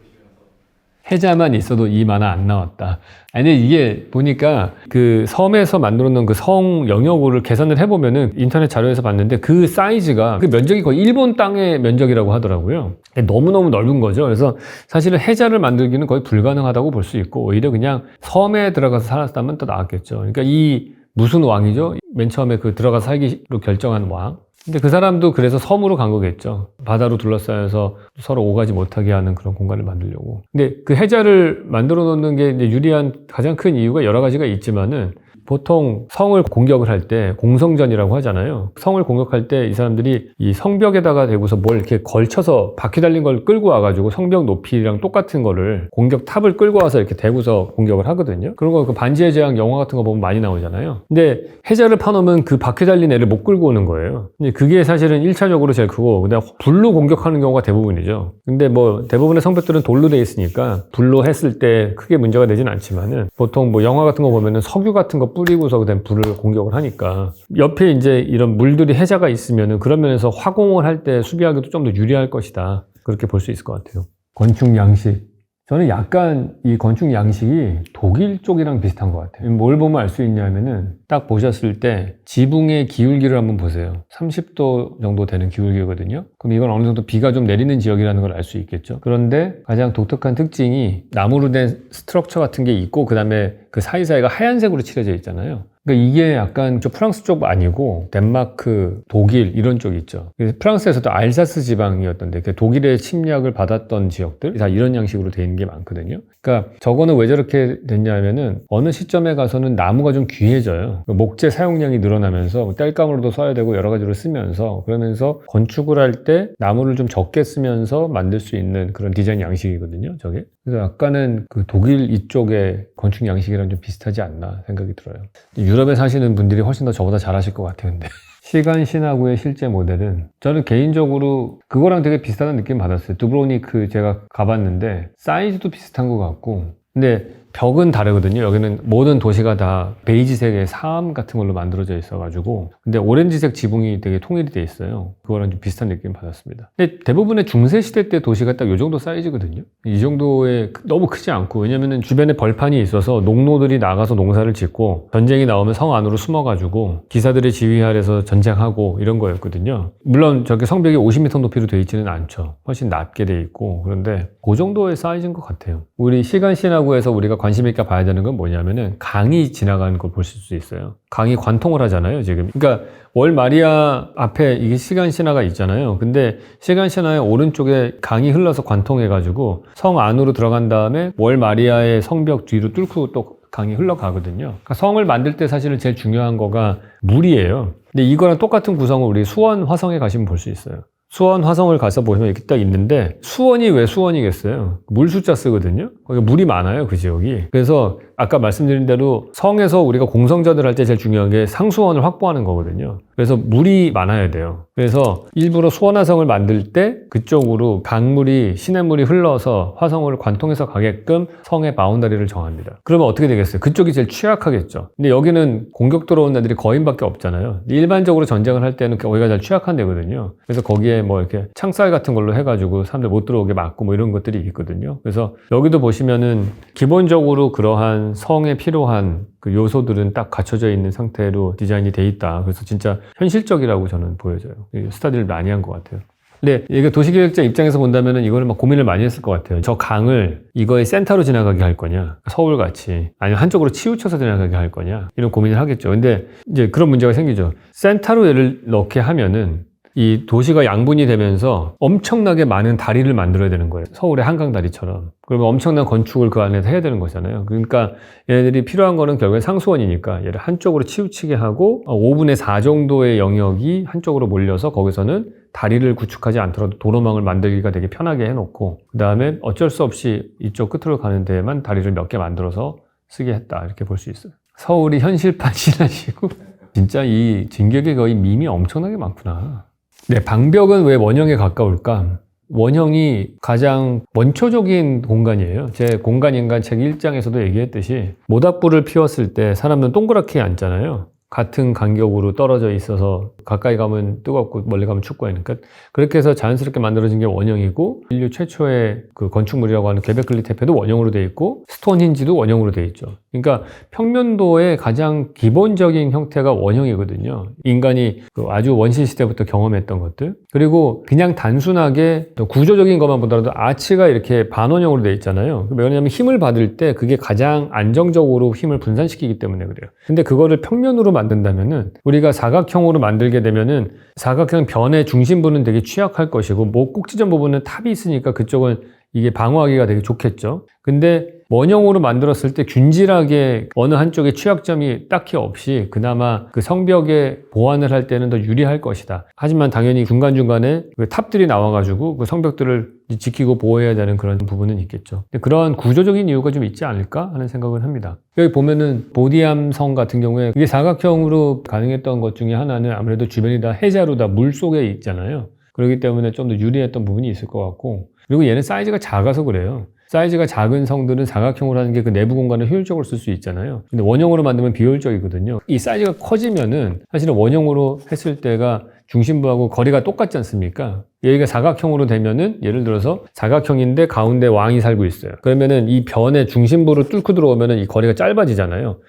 A: 해자만 있어도 이 만화 안 나왔다. 아니, 이게 보니까 그 섬에서 만들어 놓은 그 성 영역을 계산을 해보면은, 인터넷 자료에서 봤는데 그 사이즈가, 그 면적이 거의 일본 땅의 면적이라고 하더라고요. 너무너무 넓은 거죠. 그래서 사실은 해자를 만들기는 거의 불가능하다고 볼 수 있고, 오히려 그냥 섬에 들어가서 살았다면 더 나았겠죠. 그러니까 이 무슨 왕이죠? 맨 처음에 그 들어가서 살기로 결정한 왕. 근데 그 사람도 그래서 섬으로 간 거겠죠. 바다로 둘러싸여서 서로 오가지 못하게 하는 그런 공간을 만들려고. 근데 그 해자를 만들어 놓는 게 이제 유리한 가장 큰 이유가 여러 가지가 있지만은, 보통 성을 공격을 할 때 공성전이라고 하잖아요. 성을 공격할 때 이 사람들이 이 성벽에다가 대고서 뭘 이렇게 걸쳐서 바퀴 달린 걸 끌고 와가지고 성벽 높이랑 똑같은 거를, 공격 탑을 끌고 와서 이렇게 대고서 공격을 하거든요. 그런 거 그 반지의 제왕 영화 같은 거 보면 많이 나오잖아요. 근데 해자를 파놓으면 그 바퀴 달린 애를 못 끌고 오는 거예요. 근데 그게 사실은 1차적으로 제일 크고, 근데 불로 공격하는 경우가 대부분이죠. 근데 뭐 대부분의 성벽들은 돌로 돼 있으니까 불로 했을 때 크게 문제가 되진 않지만은, 보통 뭐 영화 같은 거 보면은 석유 같은 거 뿌리고서 그다음 불을 공격을 하니까, 옆에 이제 이런 물들이, 해자가 있으면은 그런 면에서 화공을 할 때 수비하기도 좀 더 유리할 것이다, 그렇게 볼 수 있을 것 같아요. 건축 양식, 저는 약간 이 건축 양식이 독일 쪽이랑 비슷한 것 같아요. 뭘 보면 알 수 있냐면은, 딱 보셨을 때 지붕의 기울기를 한번 보세요. 30도 정도 되는 기울기거든요. 그럼 이건 어느 정도 비가 좀 내리는 지역이라는 걸 알 수 있겠죠. 그런데 가장 독특한 특징이 나무로 된 스트럭처 같은 게 있고, 그 다음에 그 사이사이가 하얀색으로 칠해져 있잖아요. 그러니까 이게 약간 저 프랑스 쪽 아니고 덴마크, 독일 이런 쪽 있죠. 프랑스에서도 알사스 지방이었던데, 독일의 침략을 받았던 지역들 다 이런 양식으로 돼 있는 게 많거든요. 그러니까 저거는 왜 저렇게 됐냐면은, 어느 시점에 가서는 나무가 좀 귀해져요. 목재 사용량이 늘어나면서 땔감으로도 써야 되고 여러 가지로 쓰면서, 그러면서 건축을 할 때 나무를 좀 적게 쓰면서 만들 수 있는 그런 디자인 양식이거든요, 저게. 그래서 약간은 그 독일 이쪽의 건축 양식이랑 좀 비슷하지 않나 생각이 들어요. 유럽에 사시는 분들이 훨씬 더 저보다 잘하실 것 같아요, 근데. 시간 신화구의 실제 모델은 저는 개인적으로 그거랑 되게 비슷하다는 느낌 받았어요. 두브로니크 제가 가봤는데 사이즈도 비슷한 것 같고, 근데 벽은 다르거든요. 여기는 모든 도시가 다 베이지색의 사암 같은 걸로 만들어져 있어가지고, 근데 오렌지색 지붕이 되게 통일이 돼 있어요. 그거랑 좀 비슷한 느낌 받았습니다. 근데 대부분의 중세시대 때 도시가 딱 이 정도 사이즈거든요. 이 정도의, 너무 크지 않고, 왜냐면은 주변에 벌판이 있어서 농노들이 나가서 농사를 짓고, 전쟁이 나오면 성 안으로 숨어가지고 기사들의 지휘 아래서 전쟁하고 이런 거였거든요. 물론 저게 성벽이 50m 높이로 돼 있지는 않죠. 훨씬 낮게 돼 있고. 그런데 그 정도의 사이즈인 것 같아요. 우리 시간 신화구에서 우리가 관심 있게 봐야 되는 건 뭐냐면은, 강이 지나가는 걸 보실 수 있어요. 강이 관통을 하잖아요, 지금. 그러니까 월 마리아 앞에 이게 시간 신화가 있잖아요. 근데 시간 신화의 오른쪽에 강이 흘러서 관통해가지고 성 안으로 들어간 다음에 월 마리아의 성벽 뒤로 뚫고 또 강이 흘러가거든요. 그러니까 성을 만들 때 사실은 제일 중요한 거가 물이에요. 근데 이거랑 똑같은 구성을 우리 수원, 화성에 가시면 볼 수 있어요. 수원, 화성을 가서 보시면 이렇게 딱 있는데, 수원이 왜 수원이겠어요? 물 숫자 쓰거든요? 거기 물이 많아요, 그 지역이. 그래서 아까 말씀드린 대로 성에서 우리가 공성전을 할 때 제일 중요한 게 상수원을 확보하는 거거든요. 그래서 물이 많아야 돼요. 그래서 일부러 수원화성을 만들 때 그쪽으로 강물이, 시냇물이 흘러서 화성을 관통해서 가게끔 성의 바운다리를 정합니다. 그러면 어떻게 되겠어요? 그쪽이 제일 취약하겠죠. 근데 여기는 공격 들어온 애들이 거인밖에 없잖아요. 일반적으로 전쟁을 할 때는 거기가 제일 취약한 데거든요. 그래서 거기에 뭐 이렇게 창살 같은 걸로 해가지고 사람들 못 들어오게 막고 뭐 이런 것들이 있거든요. 그래서 여기도 보시면은 기본적으로 그러한 성에 필요한 그 요소들은 딱 갖춰져 있는 상태로 디자인이 돼 있다. 그래서 진짜 현실적이라고 저는 보여져요. 스타디를 많이 한 것 같아요. 근데 이게 도시계획자 입장에서 본다면은 이거를 막 고민을 많이 했을 것 같아요. 저 강을 이거의 센터로 지나가게 할 거냐, 서울같이, 아니면 한쪽으로 치우쳐서 지나가게 할 거냐, 이런 고민을 하겠죠. 근데 이제 그런 문제가 생기죠. 센터로 얘를 넣게 하면은 이 도시가 양분이 되면서 엄청나게 많은 다리를 만들어야 되는 거예요. 서울의 한강 다리처럼. 그러면 엄청난 건축을 그 안에서 해야 되는 거잖아요. 그러니까 얘네들이 필요한 거는 결국엔 상수원이니까 얘를 한쪽으로 치우치게 하고 5분의 4 정도의 영역이 한쪽으로 몰려서 거기서는 다리를 구축하지 않더라도 도로망을 만들기가 되게 편하게 해놓고 그 다음에 어쩔 수 없이 이쪽 끝으로 가는 데에만 다리를 몇 개 만들어서 쓰게 했다. 이렇게 볼 수 있어요. 서울이 현실판 신하시고 진짜 이 진격의 거의 밈이 엄청나게 많구나. 네, 방벽은 왜 원형에 가까울까? 원형이 가장 원초적인 공간이에요. 제 공간인간 책 1장에서도 얘기했듯이 모닥불을 피웠을 때 사람은 동그랗게 앉잖아요. 같은 간격으로 떨어져 있어서 가까이 가면 뜨겁고 멀리 가면 춥고 하니까 그렇게 해서 자연스럽게 만들어진 게 원형이고 인류 최초의 그 건축물이라고 하는 괭베클리 테페도 원형으로 되어 있고 스톤힌지도 원형으로 되어 있죠. 그러니까 평면도의 가장 기본적인 형태가 원형이거든요. 인간이 그 아주 원시 시대부터 경험했던 것들. 그리고 그냥 단순하게 구조적인 것만 보더라도 아치가 이렇게 반원형으로 되어 있잖아요. 왜냐하면 힘을 받을 때 그게 가장 안정적으로 힘을 분산시키기 때문에 그래요. 근데 그거를 평면으로 만든다면은 우리가 사각형으로 만들게 되면은 사각형 변의 중심부는 되게 취약할 것이고 목 꼭지점 부분은 탑이 있으니까 그쪽은 이게 방어하기가 되게 좋겠죠. 근데 원형으로 만들었을 때 균질하게 어느 한쪽에 취약점이 딱히 없이 그나마 그 성벽에 보완을 할 때는 더 유리할 것이다. 하지만 당연히 중간중간에 그 탑들이 나와가지고 그 성벽들을 지키고 보호해야 되는 그런 부분은 있겠죠. 그런 구조적인 이유가 좀 있지 않을까 하는 생각을 합니다. 여기 보면은 보디암 성 같은 경우에 이게 사각형으로 가능했던 것 중에 하나는 아무래도 주변이 다 해자로 다 물 속에 있잖아요. 그렇기 때문에 좀 더 유리했던 부분이 있을 것 같고 그리고 얘는 사이즈가 작아서 그래요. 사이즈가 작은 성들은 사각형으로 하는 게 그 내부 공간을 효율적으로 쓸 수 있잖아요. 근데 원형으로 만들면 비효율적이거든요. 이 사이즈가 커지면은 사실은 원형으로 했을 때가 중심부하고 거리가 똑같지 않습니까? 여기가 사각형으로 되면은 예를 들어서 사각형인데 가운데 왕이 살고 있어요. 그러면은 이 변의 중심부를 뚫고 들어오면은 이 거리가 짧아지잖아요.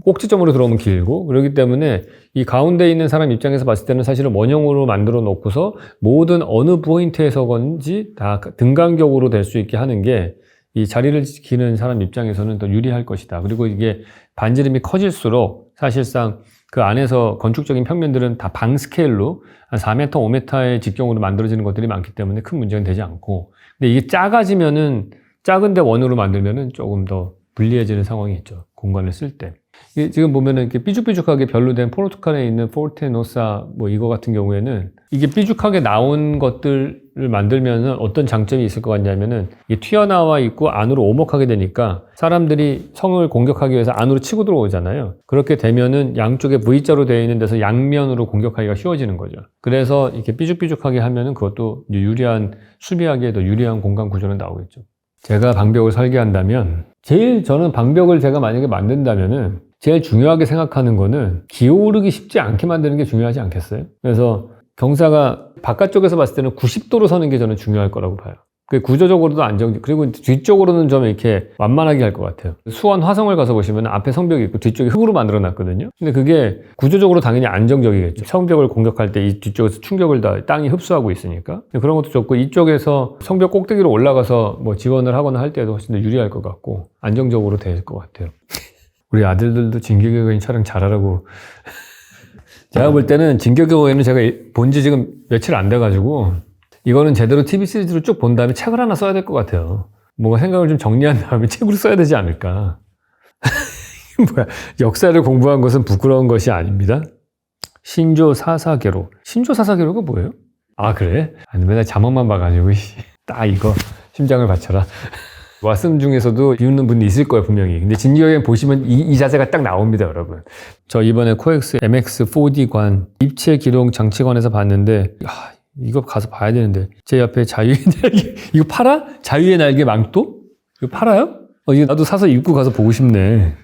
A: 꼭지점으로 들어오면 길고 그렇기 때문에 이 가운데 있는 사람 입장에서 봤을 때는 사실은 원형으로 만들어 놓고서 모든 어느 포인트에서건지 다 등간격으로 될 수 있게 하는 게 이 자리를 지키는 사람 입장에서는 더 유리할 것이다. 그리고 이게 반지름이 커질수록 사실상 그 안에서 건축적인 평면들은 다 방 스케일로 한 4m, 5m의 직경으로 만들어지는 것들이 많기 때문에 큰 문제는 되지 않고 근데 이게 작아지면은 작은데 원으로 만들면은 조금 더 불리해지는 상황이 있죠. 공간을 쓸 때. 지금 보면은 이렇게 삐죽삐죽하게 별로 된 포르투갈에 있는 포르테노사 뭐 이거 같은 경우에는 이게 삐죽하게 나온 것들을 만들면은 어떤 장점이 있을 것 같냐면은 이게 튀어나와 있고 안으로 오목하게 되니까 사람들이 성을 공격하기 위해서 안으로 치고 들어오잖아요. 그렇게 되면은 양쪽에 V자로 되어 있는 데서 양면으로 공격하기가 쉬워지는 거죠. 그래서 이렇게 삐죽삐죽하게 하면은 그것도 유리한 수비하기에 더 유리한 공간 구조는 나오겠죠. 제가 방벽을 설계한다면 제일 저는 방벽을 제가 만약에 만든다면은 제일 중요하게 생각하는 거는 기어오르기 쉽지 않게 만드는 게 중요하지 않겠어요? 그래서 경사가 바깥쪽에서 봤을 때는 90도로 서는 게 저는 중요할 거라고 봐요. 그 구조적으로도 안정적, 그리고 뒤쪽으로는 좀 이렇게 완만하게 할 것 같아요. 수원 화성을 가서 보시면 앞에 성벽이 있고 뒤쪽이 흙으로 만들어 놨거든요. 근데 그게 구조적으로 당연히 안정적이겠죠. 성벽을 공격할 때 이 뒤쪽에서 충격을 다 땅이 흡수하고 있으니까. 그런 것도 좋고 이쪽에서 성벽 꼭대기로 올라가서 뭐 지원을 하거나 할 때도 훨씬 더 유리할 것 같고 안정적으로 될 것 같아요. 우리 아들들도 진격의 거인 촬영 잘하라고. 제가 볼 때는 진격의 거인은 제가 본 지 지금 며칠 안 돼가지고 이거는 제대로 TV 시리즈로 쭉 본 다음에 책을 하나 써야 될 것 같아요. 뭔가 생각을 좀 정리한 다음에 책으로 써야 되지 않을까. 뭐야, 역사를 공부한 것은 부끄러운 것이 아닙니다. 신조 사사계로. 신조 사사계로가 뭐예요? 아, 그래? 아니, 맨날 자막만 봐가지고 딱 이거 심장을 바쳐라. 왓슨 중에서도 비웃는 분이 있을 거예요, 분명히. 근데 진격에 보시면 이 자세가 딱 나옵니다, 여러분. 저 이번에 코엑스 MX4D관 입체 기록 장치관에서 봤는데 이거 가서 봐야 되는데 제 옆에 자유의 날개 이거 팔아? 자유의 날개 망토? 이거 팔아요? 이거 나도 사서 입고 가서 보고 싶네.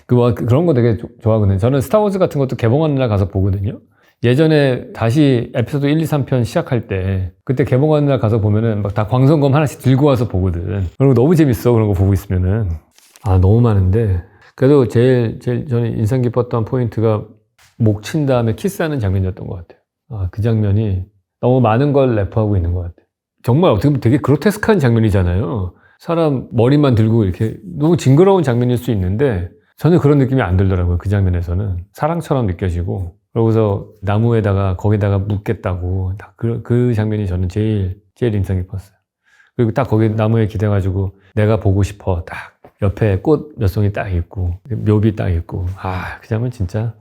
A: 그런 거 되게 좋아하거든요. 저는 스타워즈 같은 것도 개봉하는 날 가서 보거든요. 예전에 다시 에피소드 1, 2, 3편 시작할 때 그때 개봉하는 날 가서 보면은 막 다 광선검 하나씩 들고 와서 보거든. 그런 거 너무 재밌어. 그런 거 보고 있으면은. 아, 너무 많은데 그래도 제일 저는 인상 깊었던 포인트가 목 친 다음에 키스하는 장면이었던 것 같아요. 그 장면이 너무 많은 걸 래퍼하고 있는 것 같아요. 정말 어떻게 보면 되게 그로테스크한 장면이잖아요. 사람 머리만 들고 이렇게 너무 징그러운 장면일 수 있는데 전혀 그런 느낌이 안 들더라고요. 그 장면에서는 사랑처럼 느껴지고, 그러고서 나무에다가 거기다가 묻겠다고 그 장면이 저는 제일 인상 깊었어요. 그리고 딱 거기 나무에 기대가지고 내가 보고 싶어 딱 옆에 꽃 몇 송이 딱 있고 묘비 딱 있고, 그 장면 진짜.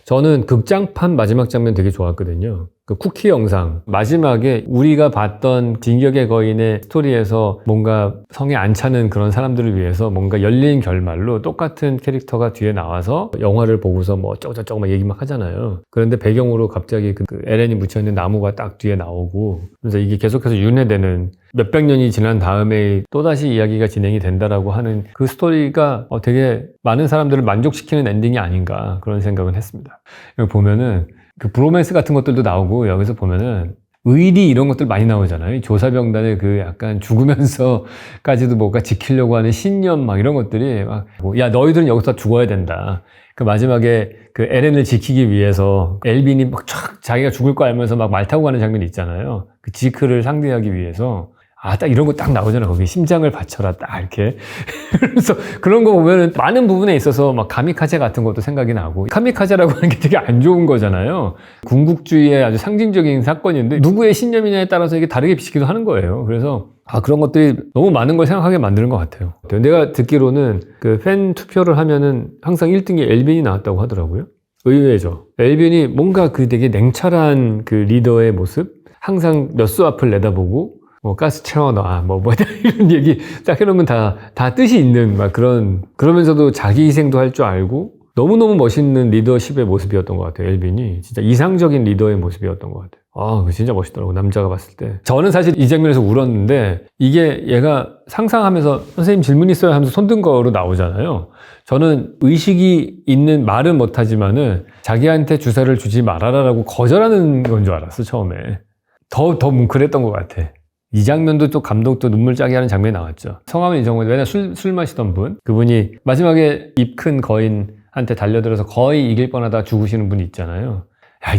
A: 저는 극장판 마지막 장면 되게 좋았거든요. 그 쿠키 영상 마지막에 우리가 봤던 진격의 거인의 스토리에서 뭔가 성에 안 차는 그런 사람들을 위해서 뭔가 열린 결말로 똑같은 캐릭터가 뒤에 나와서 영화를 보고서 뭐 어쩌고저쩌고 막 얘기 막 하잖아요. 그런데 배경으로 갑자기 그 에렌이 묻혀있는 나무가 딱 뒤에 나오고, 그래서 이게 계속해서 윤회되는, 몇백 년이 지난 다음에 또다시 이야기가 진행이 된다라고 하는 그 스토리가 되게 많은 사람들을 만족시키는 엔딩이 아닌가 그런 생각은 했습니다. 여기 보면은 그 브로맨스 같은 것들도 나오고, 여기서 보면은 의리 이런 것들 많이 나오잖아요. 조사병단의 그 약간 죽으면서까지도 뭔가 지키려고 하는 신념 막 이런 것들이 막, 야 너희들은 여기서 죽어야 된다. 그 마지막에 그 에렌을 지키기 위해서 엘빈이 막 촥 자기가 죽을 거 알면서 막 말 타고 가는 장면이 있잖아요. 그 지크를 상대하기 위해서. 딱 이런 거 딱 나오잖아. 거기 심장을 바쳐라 딱 이렇게. 그래서 그런 거 보면은 많은 부분에 있어서 막 가미카제 같은 것도 생각이 나고, 카미카제라고 하는 게 되게 안 좋은 거잖아요. 군국주의의 아주 상징적인 사건인데 누구의 신념이냐에 따라서 이게 다르게 비치기도 하는 거예요. 그래서 그런 것들이 너무 많은 걸 생각하게 만드는 것 같아요. 내가 듣기로는 그 팬 투표를 하면은 항상 1등이 엘빈이 나왔다고 하더라고요. 의외죠. 엘빈이 뭔가 그 되게 냉철한 그 리더의 모습, 항상 몇 수 앞을 내다보고 가스 채워놔, 이런 얘기 딱 해놓으면 다 뜻이 있는, 그러면서도 자기 희생도 할 줄 알고, 너무너무 멋있는 리더십의 모습이었던 것 같아요. 엘빈이. 진짜 이상적인 리더의 모습이었던 것 같아요. 그거 진짜 멋있더라고, 남자가 봤을 때. 저는 사실 이 장면에서 울었는데, 이게 얘가 상상하면서, 선생님 질문 있어요 하면서 손든 거로 나오잖아요. 저는 의식이 있는 말은 못하지만은, 자기한테 주사를 주지 말아라라고 거절하는 건 줄 알았어, 처음에. 더 뭉클했던 것 같아. 이 장면도 또 감독도 눈물 짜게 하는 장면이 나왔죠. 성함은 잊어먹었는데 맨날 술 마시던 분, 그분이 마지막에 입 큰 거인한테 달려들어서 거의 이길 뻔하다 죽으시는 분이 있잖아요.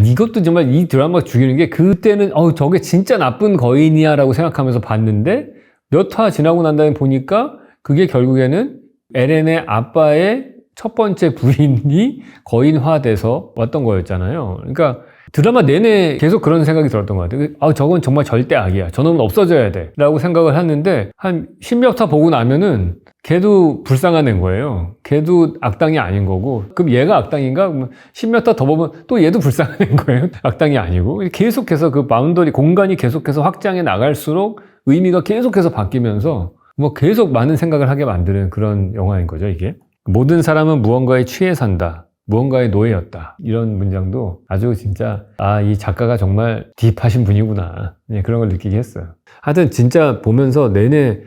A: 이것도 정말 이 드라마가 죽이는 게, 그때는 저게 진짜 나쁜 거인이야 라고 생각하면서 봤는데 몇 화 지나고 난 다음에 보니까 그게 결국에는 에렌의 아빠의 첫 번째 부인이 거인화돼서 왔던 거였잖아요. 그러니까 드라마 내내 계속 그런 생각이 들었던 것 같아요. 저건 정말 절대 악이야. 저놈은 없어져야 돼. 라고 생각을 했는데, 한 10몇 화 보고 나면은 걔도 불쌍한 애인 거예요. 걔도 악당이 아닌 거고, 그럼 얘가 악당인가? 10몇 화 더 보면 또 얘도 불쌍한 애인 거예요. 악당이 아니고. 계속해서 그 바운더리, 공간이 계속해서 확장해 나갈수록 의미가 계속해서 바뀌면서 계속 많은 생각을 하게 만드는 그런 영화인 거죠, 이게. 모든 사람은 무언가에 취해 산다. 무언가의 노예였다. 이런 문장도 아주 진짜 이 작가가 정말 딥하신 분이구나. 그런 걸 느끼게 했어요. 하여튼 진짜 보면서 내내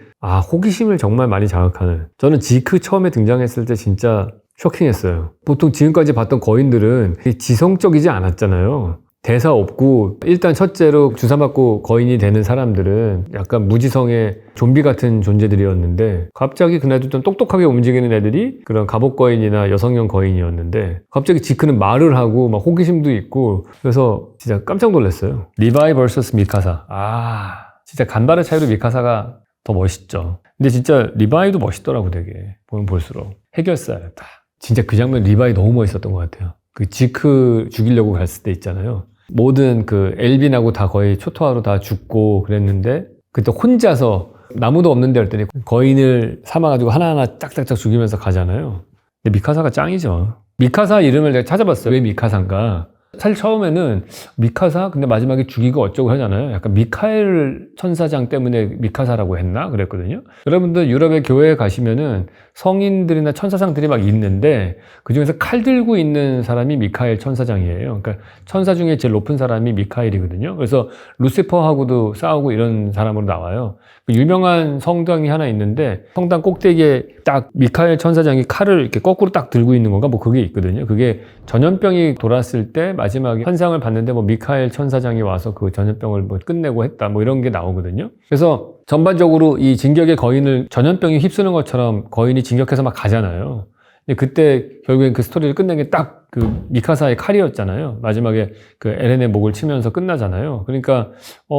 A: 호기심을 정말 많이 자극하는, 저는 지크 처음에 등장했을 때 진짜 쇼킹했어요. 보통 지금까지 봤던 거인들은 지성적이지 않았잖아요. 대사 없고, 일단 첫째로 주사 맞고 거인이 되는 사람들은 약간 무지성의 좀비 같은 존재들이었는데, 갑자기 그날도 좀 똑똑하게 움직이는 애들이 그런 갑옷 거인이나 여성형 거인이었는데, 갑자기 지크는 말을 하고 막 호기심도 있고, 그래서 진짜 깜짝 놀랐어요. 리바이 vs 미카사. 진짜 간발의 차이로 미카사가 더 멋있죠. 근데 진짜 리바이도 멋있더라고, 되게. 보면 볼수록. 해결사였다. 진짜 그 장면 리바이 너무 멋있었던 것 같아요. 그 지크 죽이려고 갔을 때 있잖아요. 모든 그 엘빈하고 다 거의 초토화로 다 죽고 그랬는데, 그때 혼자서 나무도 없는데 할 때니 거인을 삼아가지고 하나하나 짝짝짝 죽이면서 가잖아요. 근데 미카사가 짱이죠. 미카사 이름을 내가 찾아봤어요. 왜 미카사인가? 사실 처음에는 미카사? 근데 마지막에 죽이고 어쩌고 하잖아요. 약간 미카엘 천사장 때문에 미카사라고 했나? 그랬거든요. 여러분들 유럽의 교회에 가시면은 성인들이나 천사장들이 막 있는데, 그 중에서 칼 들고 있는 사람이 미카엘 천사장이에요. 그러니까 천사 중에 제일 높은 사람이 미카엘이거든요. 그래서 루시퍼하고도 싸우고 이런 사람으로 나와요. 유명한 성당이 하나 있는데, 성당 꼭대기에 딱 미카엘 천사장이 칼을 이렇게 거꾸로 딱 들고 있는 건가? 그게 있거든요. 그게 전염병이 돌았을 때 마지막에 환상을 봤는데 미카엘 천사장이 와서 그 전염병을 끝내고 했다. 이런 게 나오거든요. 그래서 전반적으로 이 진격의 거인을 전염병이 휩쓰는 것처럼 거인이 진격해서 막 가잖아요. 근데 그때 결국엔 그 스토리를 끝낸 게 딱 그 미카사의 칼이었잖아요. 마지막에 그 에렌의 목을 치면서 끝나잖아요. 그러니까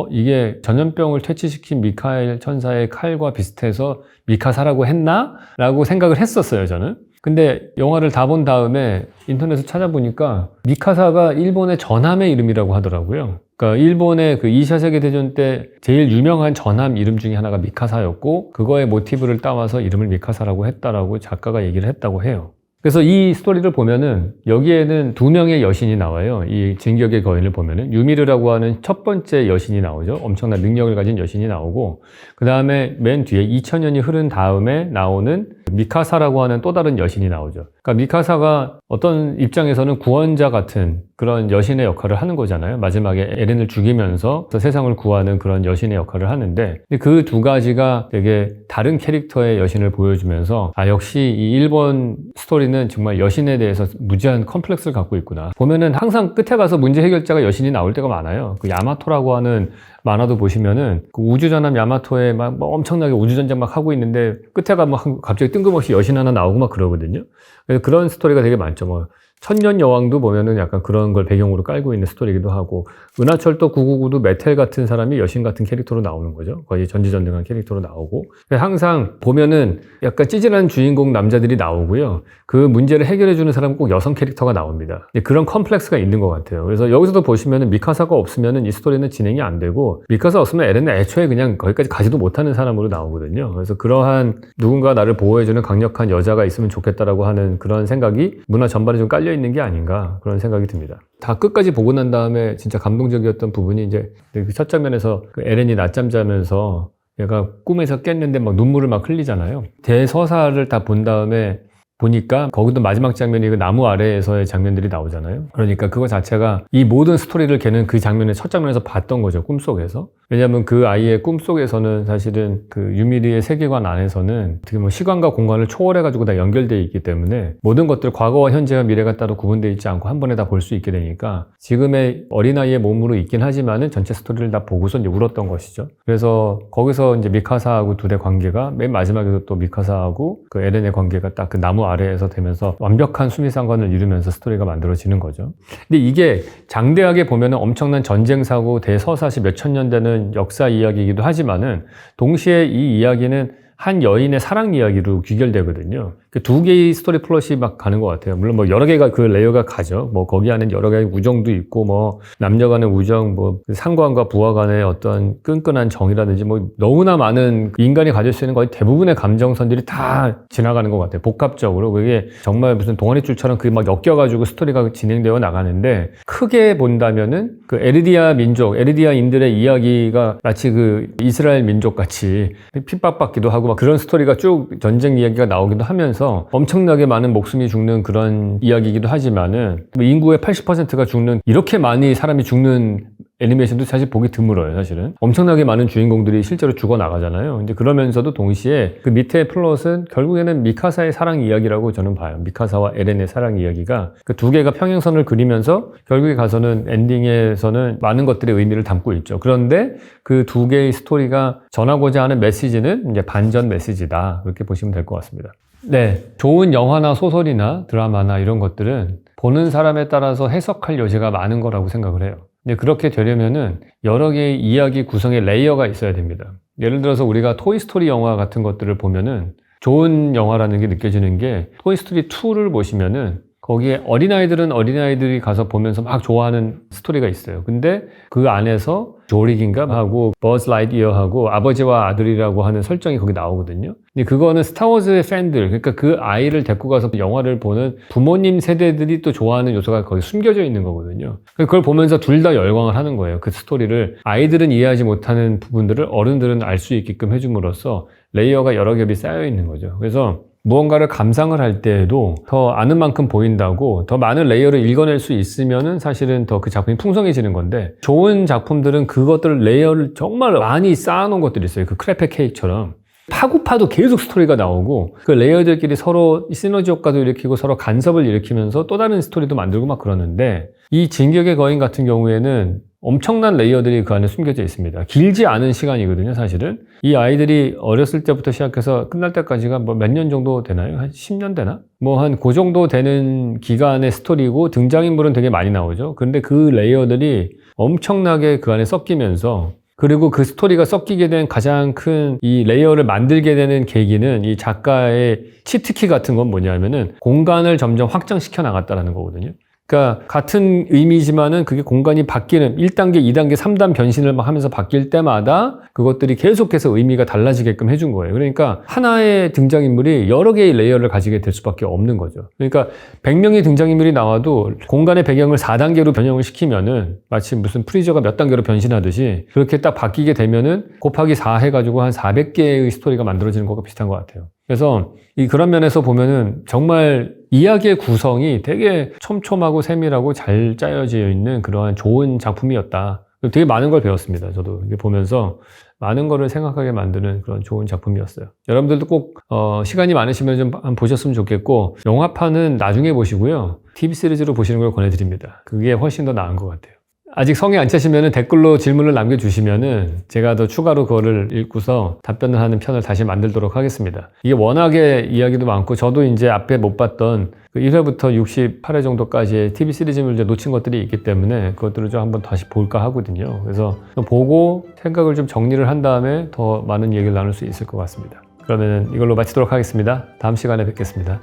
A: 이게 전염병을 퇴치시킨 미카엘 천사의 칼과 비슷해서 미카사라고 했나? 라고 생각을 했었어요, 저는. 근데 영화를 다 본 다음에 인터넷을 찾아보니까 미카사가 일본의 전함의 이름이라고 하더라고요. 그러니까 일본의 그 2차 세계대전 때 제일 유명한 전함 이름 중에 하나가 미카사였고 그거의 모티브를 따와서 이름을 미카사라고 했다라고 작가가 얘기를 했다고 해요. 그래서 이 스토리를 보면은 여기에는 두 명의 여신이 나와요. 이 진격의 거인을 보면은 유미르라고 하는 첫 번째 여신이 나오죠. 엄청난 능력을 가진 여신이 나오고 그 다음에 맨 뒤에 2000년이 흐른 다음에 나오는 미카사라고 하는 또 다른 여신이 나오죠. 그러니까 미카사가 어떤 입장에서는 구원자 같은 그런 여신의 역할을 하는 거잖아요. 마지막에 에렌을 죽이면서 세상을 구하는 그런 여신의 역할을 하는데 그 두 가지가 되게 다른 캐릭터의 여신을 보여주면서 역시 이 일본 스토리는 정말 여신에 대해서 무지한 컴플렉스를 갖고 있구나. 보면은 항상 끝에 가서 문제 해결자가 여신이 나올 때가 많아요. 그 야마토라고 하는 만화도 보시면은 그 우주전함 야마토에 막 엄청나게 우주전쟁 막 하고 있는데 끝에 가면 갑자기 뜬금없이 여신 하나 나오고 막 그러거든요. 그래서 그런 스토리가 되게 많죠. 뭐 천년 여왕도 보면은 약간 그런 걸 배경으로 깔고 있는 스토리이기도 하고 은하철도 999도 메텔 같은 사람이 여신 같은 캐릭터로 나오는 거죠. 거의 전지전능한 캐릭터로 나오고 항상 보면은 약간 찌질한 주인공 남자들이 나오고요. 그 문제를 해결해주는 사람은 꼭 여성 캐릭터가 나옵니다. 그런 컴플렉스가 있는 것 같아요. 그래서 여기서도 보시면은 미카사가 없으면은 이 스토리는 진행이 안 되고 미카사 없으면 에렌은 애초에 그냥 거기까지 가지도 못하는 사람으로 나오거든요. 그래서 그러한 누군가 나를 보호해주는 강력한 여자가 있으면 좋겠다라고 하는 그런 생각이 문화 전반에 좀 깔려 있는 게 아닌가 그런 생각이 듭니다. 다 끝까지 보고 난 다음에 진짜 감동적이었던 부분이 이제 그 첫 장면에서 그 에렌이 낮잠 자면서 얘가 꿈에서 깼는데 막 눈물을 막 흘리잖아요. 대서사를 다 본 다음에 보니까 거기도 마지막 장면이 그 나무 아래에서의 장면들이 나오잖아요. 그러니까 그거 자체가 이 모든 스토리를 걔는 그 장면에 첫 장면에서 봤던 거죠. 꿈속에서. 왜냐하면 그 아이의 꿈속에서는 사실은 그 유미리의 세계관 안에서는 어떻게 뭐 시간과 공간을 초월해가지고 다 연결되어 있기 때문에 모든 것들 과거와 현재와 미래가 따로 구분되어 있지 않고 한 번에 다 볼 수 있게 되니까 지금의 어린아이의 몸으로 있긴 하지만은 전체 스토리를 다 보고서 이제 울었던 것이죠. 그래서 거기서 이제 미카사하고 둘의 관계가 맨 마지막에도 또 미카사하고 그 에렌의 관계가 딱 그 나무 아래에서 되면서 완벽한 수미상관을 이루면서 스토리가 만들어지는 거죠. 근데 이게 장대하게 보면은 엄청난 전쟁 사고 대서사시 몇천 년 되는 역사 이야기이기도 하지만은 동시에 이 이야기는 한 여인의 사랑 이야기로 귀결되거든요. 그 두 개의 스토리 플롯이 막 가는 것 같아요. 물론 뭐 여러 개가 그 레이어가 가죠. 뭐 거기 안에 여러 개의 우정도 있고 뭐 남녀 간의 우정, 뭐 상관과 부하 간의 어떤 끈끈한 정이라든지 뭐 너무나 많은 인간이 가질 수 있는 거의 대부분의 감정선들이 다 지나가는 것 같아요. 복합적으로. 그게 정말 무슨 동아리줄처럼 그게 막 엮여가지고 스토리가 진행되어 나가는데 크게 본다면은 그 에르디아 민족, 에르디아인들의 이야기가 마치 그 이스라엘 민족 같이 핍박받기도 하고 막 그런 스토리가 쭉 전쟁 이야기가 나오기도 하면서 엄청나게 많은 목숨이 죽는 그런 이야기이기도 하지만은 인구의 80%가 죽는 이렇게 많이 사람이 죽는 애니메이션도 사실 보기 드물어요, 사실은. 엄청나게 많은 주인공들이 실제로 죽어나가잖아요. 근데 그러면서도 동시에 그 밑에 플롯은 결국에는 미카사의 사랑 이야기라고 저는 봐요. 미카사와 에렌의 사랑 이야기가 그 두 개가 평행선을 그리면서 결국에 가서는 엔딩에서는 많은 것들의 의미를 담고 있죠. 그런데 그 두 개의 스토리가 전하고자 하는 메시지는 이제 반전 메시지다. 그렇게 보시면 될 것 같습니다. 네. 좋은 영화나 소설이나 드라마나 이런 것들은 보는 사람에 따라서 해석할 여지가 많은 거라고 생각을 해요. 근데 그렇게 되려면은 여러 개의 이야기 구성의 레이어가 있어야 됩니다. 예를 들어서 우리가 토이스토리 영화 같은 것들을 보면은 좋은 영화라는 게 느껴지는 게 토이스토리 2를 보시면은 거기에 어린아이들은 어린아이들이 가서 보면서 막 좋아하는 스토리가 있어요. 근데 그 안에서 조릭인가 하고 버즈 라이트이어하고 아버지와 아들이라고 하는 설정이 거기 나오거든요. 근데 그거는 스타워즈의 팬들, 그러니까 그 아이를 데리고 가서 영화를 보는 부모님 세대들이 또 좋아하는 요소가 거기 숨겨져 있는 거거든요. 그걸 보면서 둘 다 열광을 하는 거예요. 그 스토리를 아이들은 이해하지 못하는 부분들을 어른들은 알 수 있게끔 해줌으로써 레이어가 여러 겹이 쌓여 있는 거죠. 그래서 무언가를 감상을 할 때에도 더 아는 만큼 보인다고 더 많은 레이어를 읽어낼 수 있으면은 사실은 더 그 작품이 풍성해지는 건데 좋은 작품들은 그것들 레이어를 정말 많이 쌓아놓은 것들이 있어요. 그 크레페 케이크처럼. 파고 계속 스토리가 나오고 그 레이어들끼리 서로 시너지 효과도 일으키고 서로 간섭을 일으키면서 또 다른 스토리도 만들고 막 그러는데 이 진격의 거인 같은 경우에는 엄청난 레이어들이 그 안에 숨겨져 있습니다. 길지 않은 시간이거든요, 사실은. 이 아이들이 어렸을 때부터 시작해서 끝날 때까지가 뭐 몇 년 정도 되나요? 한 10년 되나? 뭐 한 그 정도 되는 기간의 스토리고 등장인물은 되게 많이 나오죠. 그런데 그 레이어들이 엄청나게 그 안에 섞이면서 그리고 그 스토리가 섞이게 된 가장 큰 이 레이어를 만들게 되는 계기는 이 작가의 치트키 같은 건 뭐냐면은 공간을 점점 확장시켜 나갔다는 거거든요. 그러니까 같은 의미지만은 그게 공간이 바뀌는 1단계, 2단계, 3단 변신을 막 하면서 바뀔 때마다 그것들이 계속해서 의미가 달라지게끔 해준 거예요. 그러니까 하나의 등장인물이 여러 개의 레이어를 가지게 될 수밖에 없는 거죠. 그러니까 100명의 등장인물이 나와도 공간의 배경을 4단계로 변형을 시키면은 마치 무슨 프리저가 몇 단계로 변신하듯이 그렇게 딱 바뀌게 되면은 곱하기 4 해가지고 한 400개의 스토리가 만들어지는 것과 비슷한 것 같아요. 그래서 그런 면에서 보면은 정말 이야기의 구성이 되게 촘촘하고 세밀하고 잘 짜여져 있는 그러한 좋은 작품이었다. 되게 많은 걸 배웠습니다. 저도 이게 보면서 많은 거를 생각하게 만드는 그런 좋은 작품이었어요. 여러분들도 꼭 시간이 많으시면 좀 한번 보셨으면 좋겠고 영화판은 나중에 보시고요. TV 시리즈로 보시는 걸 권해드립니다. 그게 훨씬 더 나은 것 같아요. 아직 성에 안 차시면 댓글로 질문을 남겨주시면은 제가 더 추가로 그거를 읽고서 답변을 하는 편을 다시 만들도록 하겠습니다. 이게 워낙에 이야기도 많고 저도 이제 앞에 못 봤던 그 1회부터 68회 정도까지의 TV 시리즈를 이제 놓친 것들이 있기 때문에 그것들을 좀 한번 다시 볼까 하거든요. 그래서 보고 생각을 좀 정리를 한 다음에 더 많은 얘기를 나눌 수 있을 것 같습니다. 그러면 이걸로 마치도록 하겠습니다. 다음 시간에 뵙겠습니다.